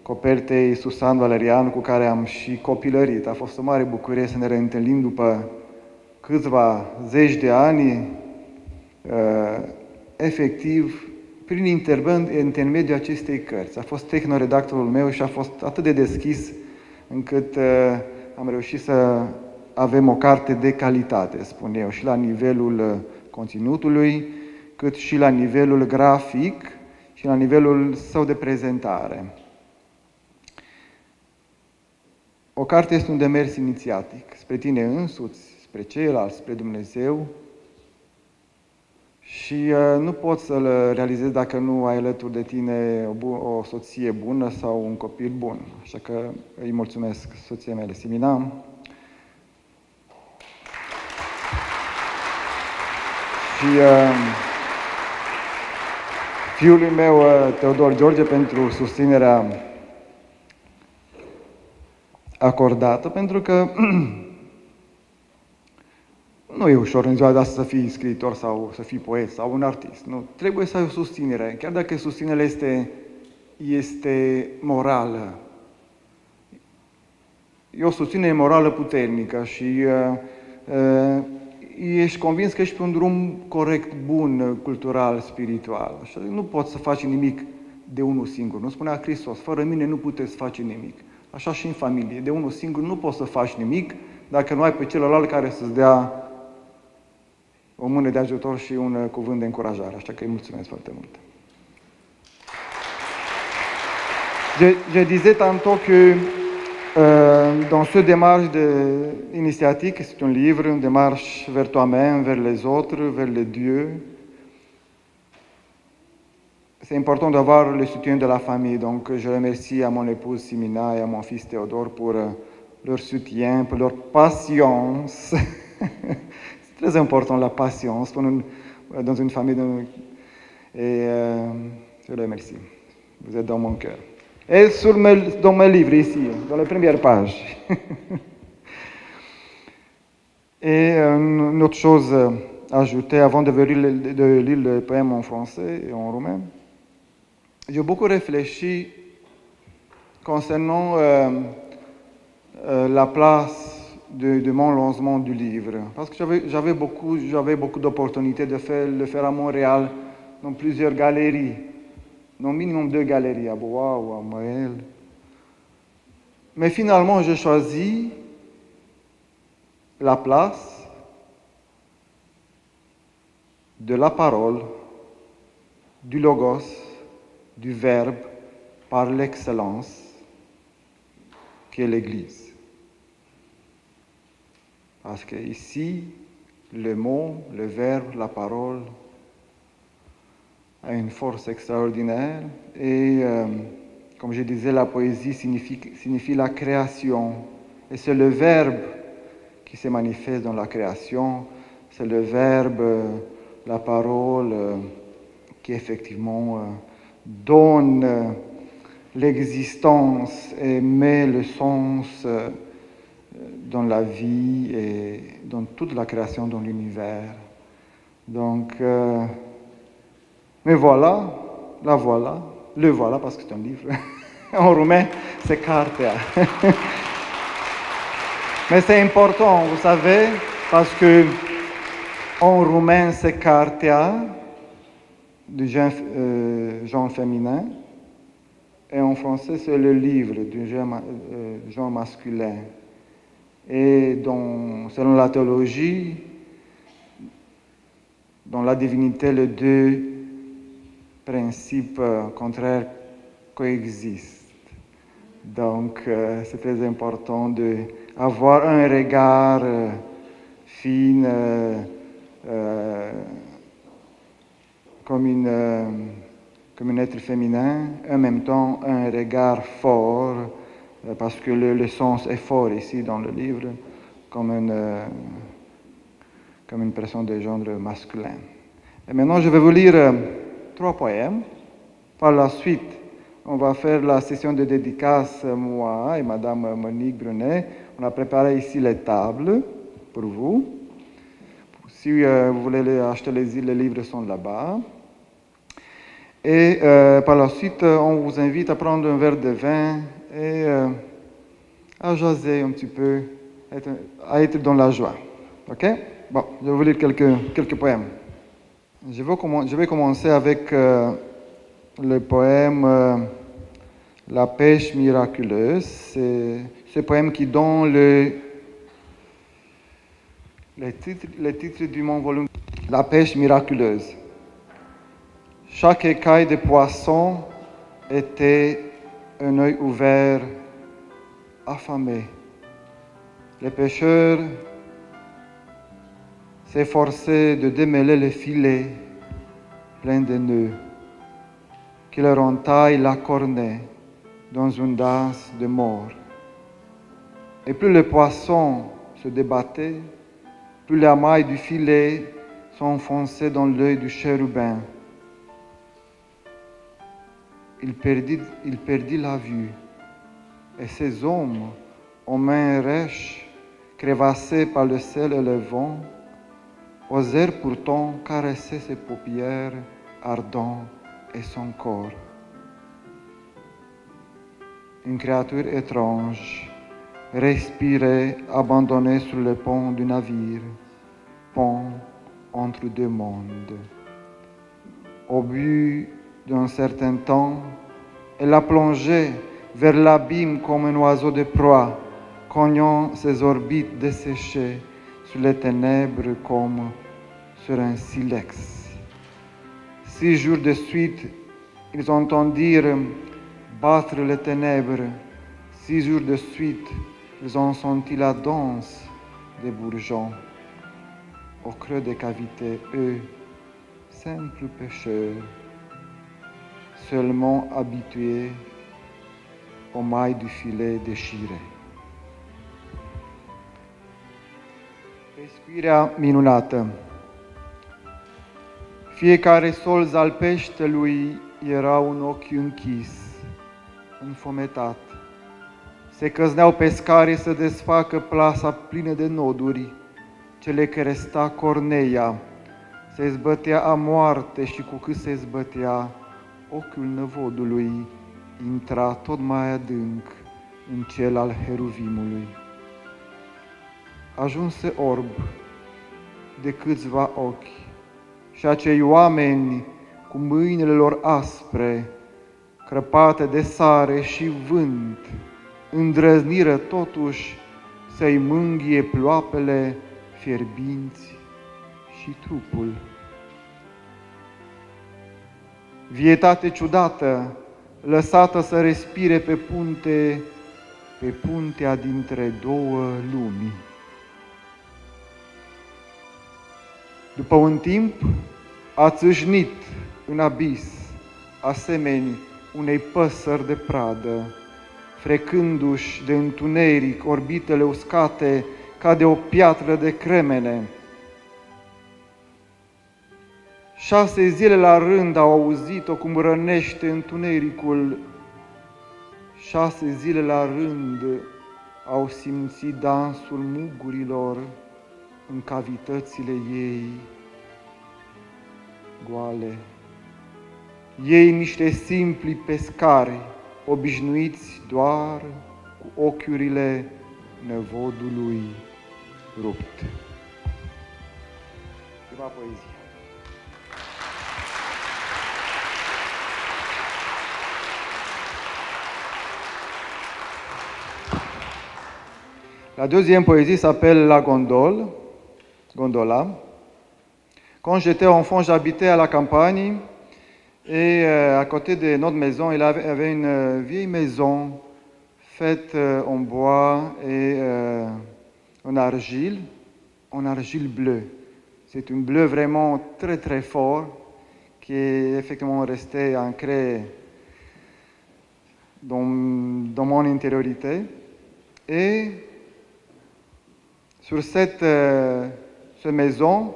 copertei Susan Valerian, cu care am și copilărit. A fost o mare bucurie să ne reîntâlnim după câțiva zeci de ani, efectiv, prin intermediul acestei cărți. A fost tehnoredactorul meu și a fost atât de deschis încât am reușit să avem o carte de calitate, spun eu, și la nivelul conținutului, cât și la nivelul grafic și la nivelul său de prezentare. O carte este un demers inițiatic spre tine însuți, spre ceilalți, spre Dumnezeu, și nu poți să-l realizezi dacă nu ai alături de tine o soție bună sau un copil bun. Așa că îi mulțumesc soției mele, Simina. Și fiului meu, Teodor George, pentru susținerea acordată, pentru că nu e ușor în ziua de astăzi să fii scriitor sau să fii poet sau un artist. Nu. Trebuie să ai o susținere, chiar dacă susținerea este morală. E o susținere morală puternică și ești convins că ești pe un drum corect, bun, cultural, spiritual. Așa, nu poți să faci nimic de unul singur. Nu spunea Hristos, fără mine nu puteți face nimic. Așa și în familie. De unul singur nu poți să faci nimic dacă nu ai pe celălalt care să-ți dea o mână de ajutor și un cuvânt de încurajare. Așa că îi mulțumesc foarte mult. Je disais tantôt que dans ce démarche initiatique, c'est un livre, une démarche vers toi-même, vers les autres, vers les dieux. C'est important d'avoir le soutien de la famille. Donc, je remercie à mon épouse Simina et à mon fils Théodore pour leur soutien, pour leur patience. C'est très important, la patience dans une famille. Et je les remercie. Vous êtes dans mon cœur. Et dans mes livres, ici, dans les premières pages. Et une autre chose ajoutée, avant de lire le poème en français et en roumain, j'ai beaucoup réfléchi concernant la place de mon lancement du livre. Parce que j'avais beaucoup d'opportunités de le faire à Montréal, dans plusieurs galeries. Non, minimum 2 galeries, à Bois ou à Montréal. Mais finalement, j'ai choisi la place de la parole, du logos, du verbe, par l'excellence, qui est l'Église. Parce que ici, le mot, le verbe, la parole a une force extraordinaire et, comme je disais, la poésie signifie la création. Et c'est le verbe qui se manifeste dans la création, c'est le verbe, la parole, qui effectivement donne l'existence et met le sens dans la vie et dans toute la création, dans l'univers. Donc, mais voilà, la voilà, le voilà parce que c'est un livre. En roumain, c'est cartea. Mais c'est important, vous savez, parce que en roumain, c'est cartea, du genre féminin, et en français, c'est le livre du genre masculin. Et selon la théologie, dans la divinité, les deux principes contraires coexistent. Donc, c'est très important d'avoir un regard fin, comme un être féminin, en même temps un regard fort, parce que le sens est fort ici dans le livre, comme une personne de genre masculin. Et maintenant, je vais vous lire 3 poèmes. Par la suite, on va faire la session de dédicace, moi et Madame Monique Brunet. On a préparé ici les tables pour vous. Si vous voulez acheter les livres sont là-bas. Et par la suite, on vous invite à prendre un verre de vin et à jaser un petit peu, à être dans la joie. OK? Bon, je vais vous lire quelques poèmes. Je vais commencer avec le poème La pêche miraculeuse. C'est ce poème qui donne le titre du mon volume. La pêche miraculeuse. Chaque écaille de poisson était un œil ouvert, affamé. Les pêcheurs s'efforçaient de démêler les filets pleins de nœuds qui leur entaillent la cornée dans une danse de mort. Et plus le poisson se débattait, plus la maille du filet s'enfonçait dans l'œil du chérubin. Il perdit la vue, et ces hommes, aux mains rêches, crevassés par le sel et le vent, osèrent pourtant caresser ses paupières ardentes et son corps. Une créature étrange respirait abandonnée sur le pont du navire, pont entre 2 mondes. Au but d'un certain temps, elle a plongé vers l'abîme comme un oiseau de proie, cognant ses orbites desséchées sur les ténèbres comme sur un silex. 6 jours de suite, ils entendirent battre les ténèbres. 6 jours de suite, ils ont senti la danse des bourgeons. Au creux des cavités, eux, simples pêcheurs, seulement habitués aux mailles du filet déchiré. Respirea minunată. Fiecare solț al peștelui era un ochi închis, înfometat. Se căzneau pescarii să desfacă plasa plină de noduri, cele care sta Corneia, se zbătea a moarte și cu cât se zbătea, ochiul năvodului intra tot mai adânc în cel al heruvimului. Ajunse orb de câțiva ochi și acei oameni cu mâinile lor aspre, crăpate de sare și vânt, îndrăzniră totuși să-i mânghie ploapele fierbinți și trupul. Vietate ciudată, lăsată să respire pe puntea dintre 2 lumi. După un timp, a țâșnit în abis, asemeni unei păsări de pradă, frecându-și de întuneric orbitele uscate ca de o piatră de cremene. 6 zile la rând au auzit-o cum rănește întunericul. 6 zile la rând au simțit dansul mugurilor în cavitățile ei goale. ei niște simpli pescari, obișnuiți doar cu ochiurile năvodului rupt. Ceva poezie. La deuxième poésie s'appelle La Gondola. Quand j'étais enfant, j'habitais à la campagne et à côté de notre maison, il y avait une vieille maison faite en bois et en argile bleue. C'est un bleu vraiment très très fort qui est effectivement resté ancré dans mon intériorité. Et sur cette maison,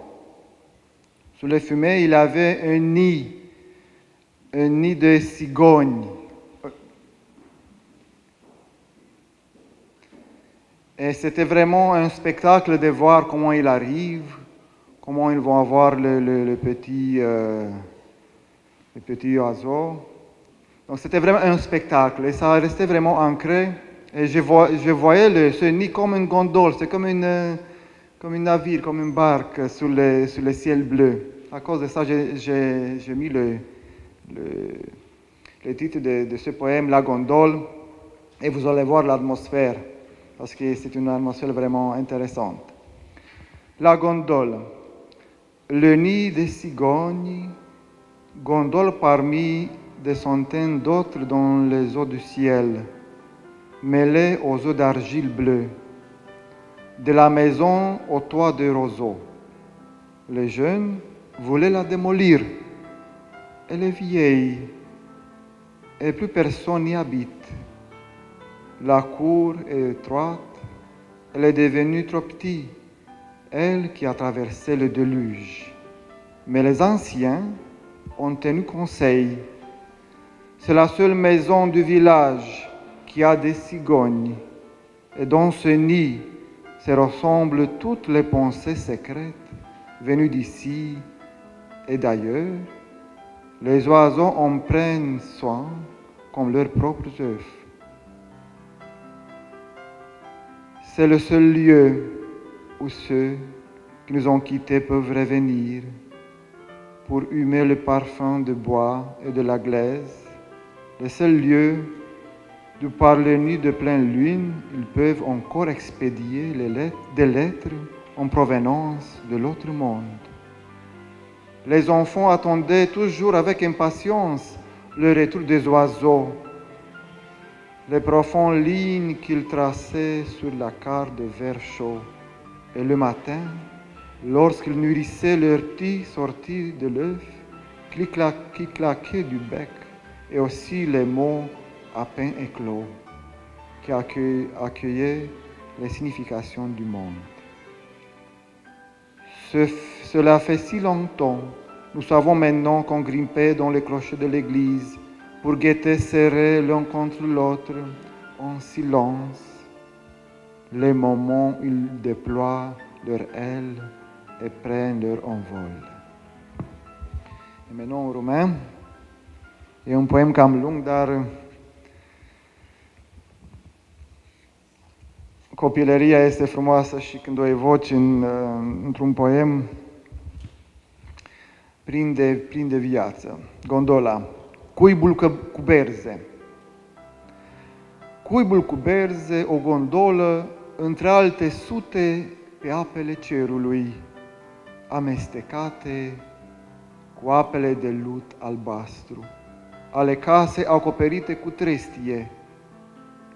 sous les fumées, il y avait un nid de cigognes. Et c'était vraiment un spectacle de voir comment ils arrivent, comment ils vont avoir le petit oiseau. Donc c'était vraiment un spectacle et ça restait vraiment ancré. Et je voyais ce nid comme une gondole, c'est comme un navire, comme une barque sur le ciel bleu. À cause de ça, j'ai mis le titre de ce poème, La Gondole, et vous allez voir l'atmosphère, parce que c'est une atmosphère vraiment intéressante. La gondole, le nid des cigognes, gondole parmi des centaines d'autres dans les eaux du ciel, mêlées aux eaux d'argile bleue, de la maison au toit de roseaux. Les jeunes voulaient la démolir. Elle est vieille et plus personne n'y habite. La cour est étroite, elle est devenue trop petite, elle qui a traversé le déluge. Mais les anciens ont tenu conseil. C'est la seule maison du village qui a des cigognes, et dans ce nid se ressemblent toutes les pensées secrètes venues d'ici et d'ailleurs. Les oiseaux en prennent soin comme leurs propres œufs. C'est le seul lieu où ceux qui nous ont quittés peuvent revenir pour humer le parfum de bois et de la glaise, le seul lieu d'où par les nuits de pleine lune, ils peuvent encore expédier des lettres en provenance de l'autre monde. Les enfants attendaient toujours avec impatience le retour des oiseaux, les profondes lignes qu'ils traçaient sur la carte de verre chaud. Et le matin, lorsqu'ils nourrissaient leurs petits sortis de l'œuf, qui claquaient du bec, et aussi les mots à peine éclos, qui accueillaient les significations du monde. Cela fait si longtemps, nous savons maintenant qu'on grimpait dans les clochers de l'église pour guetter serrés l'un contre l'autre, en silence, les moments où ils déploient leurs ailes et prennent leur envol. Et maintenant en roumain, e un poem cam lung, dar copilăria este frumoasă și când o evoci într-un poem, prinde viață. Gondola. Cuibul cu berze. Cuibul cu berze, o gondolă, între alte sute pe apele cerului, amestecate cu apele de lut albastru, ale case acoperite cu trestie.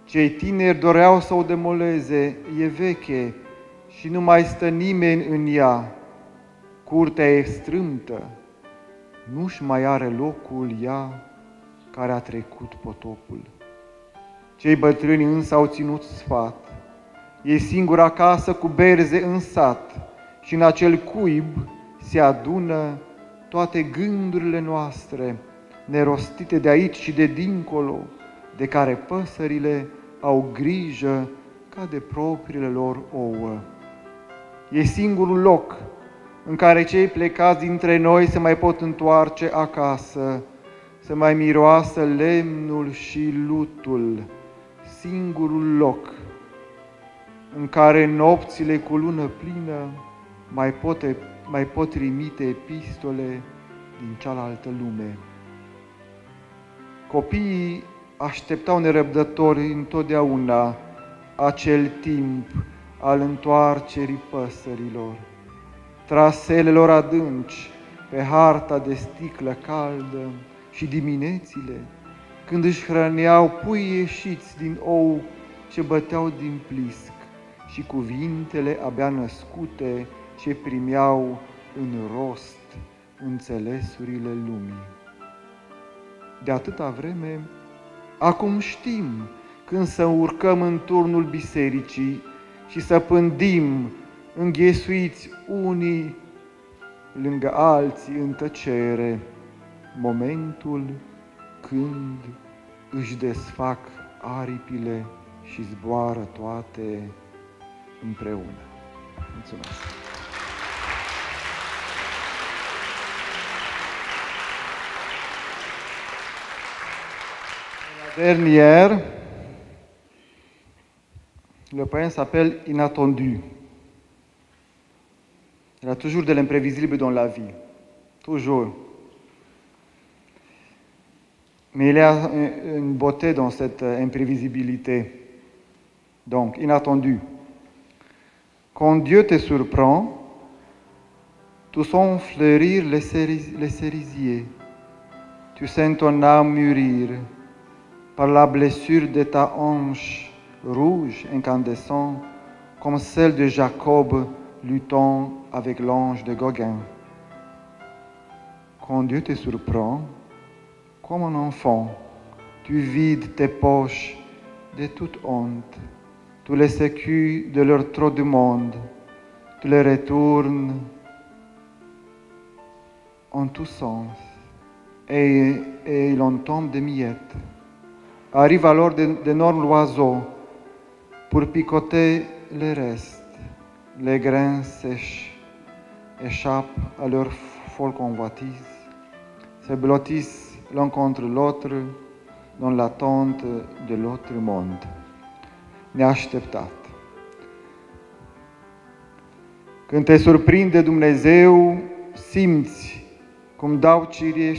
Cei tineri doreau să o demoleze, e veche și nu mai stă nimeni în ea. Curtea e strâmtă, nu-și mai are locul ea care a trecut potopul. Cei bătrâni însă au ținut sfat. E singura casă cu berze în sat și în acel cuib se adună toate gândurile noastre, nerostite de aici și de dincolo, de care păsările au grijă ca de propriile lor ouă. E singurul loc în care cei plecați dintre noi se mai pot întoarce acasă, să mai miroasă lemnul și lutul, singurul loc în care nopțile cu lună plină mai pot trimite epistole din cealaltă lume. Copiii așteptau nerăbdători întotdeauna acel timp al întoarcerii păsărilor, traseelor adânci pe harta de sticlă caldă și diminețile, când își hrăneau pui ieșiți din ou ce băteau din plisc și cuvintele abia născute ce primeau în rost înțelesurile lumii. De atâta vreme, acum știm când să urcăm în turnul bisericii și să pândim înghesuiți unii lângă alții în tăcere, momentul când își desfac aripile și zboară toate împreună. Mulțumesc! La dernière, le poème s'appelle Inattendu. Il y a toujours de l'imprévisible dans la vie. Toujours. Mais il y a une beauté dans cette imprévisibilité. Donc, inattendu. Quand Dieu te surprend, tu sens fleurir les cerisiers. Tu sens ton âme mûrir par la blessure de ta hanche rouge, incandescent, comme celle de Jacob luttant avec l'ange de Gauguin. Quand Dieu te surprend, comme un enfant, tu vides tes poches de toute honte, tu les écus de leur trop de monde, tu les retournes en tous sens, et il en tombe des miettes. Arrivent alors d'énormes oiseaux pour picoter les restes. Les grains sèches échappent à leur folle convoitise, se blottissent l'un contre l'autre dans l'attente de l'autre monde. Neașteptat. Când te surprinde Dumnezeu, simți cum dau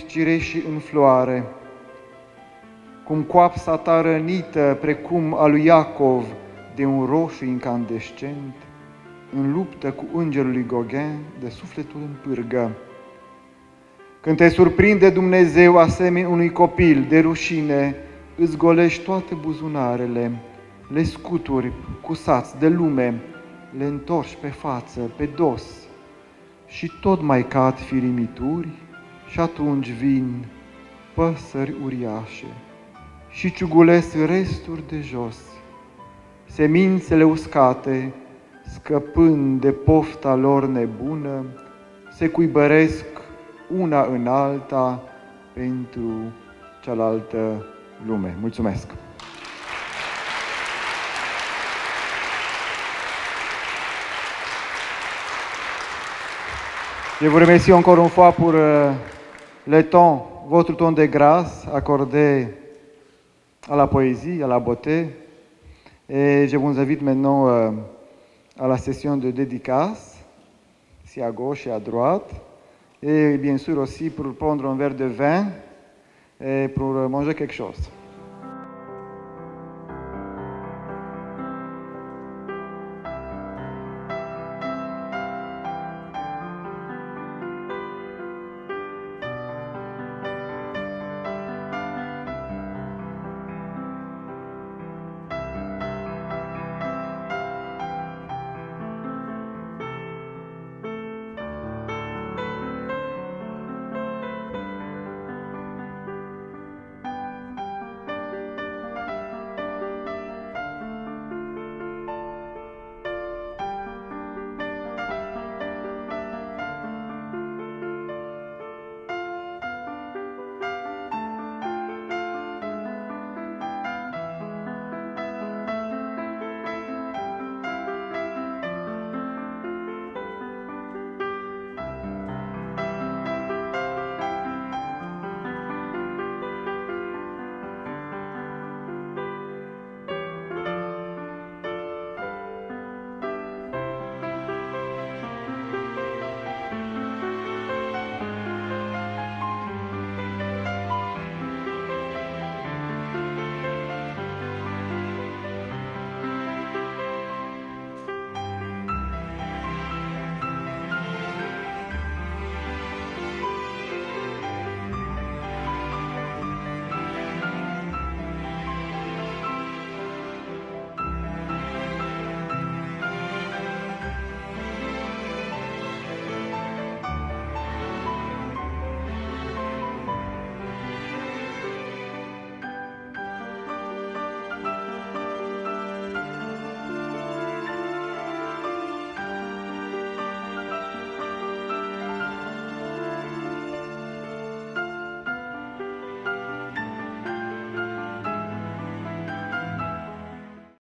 cireșii în floare, cum coapsa ta rănită, precum a lui Iacov, de un roșu incandescent, în luptă cu îngerul lui Gauguin, de sufletul în pârgă. Când te surprinde Dumnezeu asemenea unui copil de rușine, îți golești toate buzunarele, le scuturi cu sați de lume, le întorci pe față, pe dos și tot mai cad firimituri și atunci vin păsări uriașe și ciugulesc resturi de jos, semințele uscate, scăpând de pofta lor nebună, se cuibăresc una în alta pentru cealaltă lume. Mulțumesc! Je vous remercie encore une fois pour le temps, votre temps de grâce accordé à la poésie, à la beauté. Et je vous invite maintenant à la session de dédicace, ici à gauche et à droite. Et bien sûr aussi pour prendre un verre de vin et pour manger quelque chose.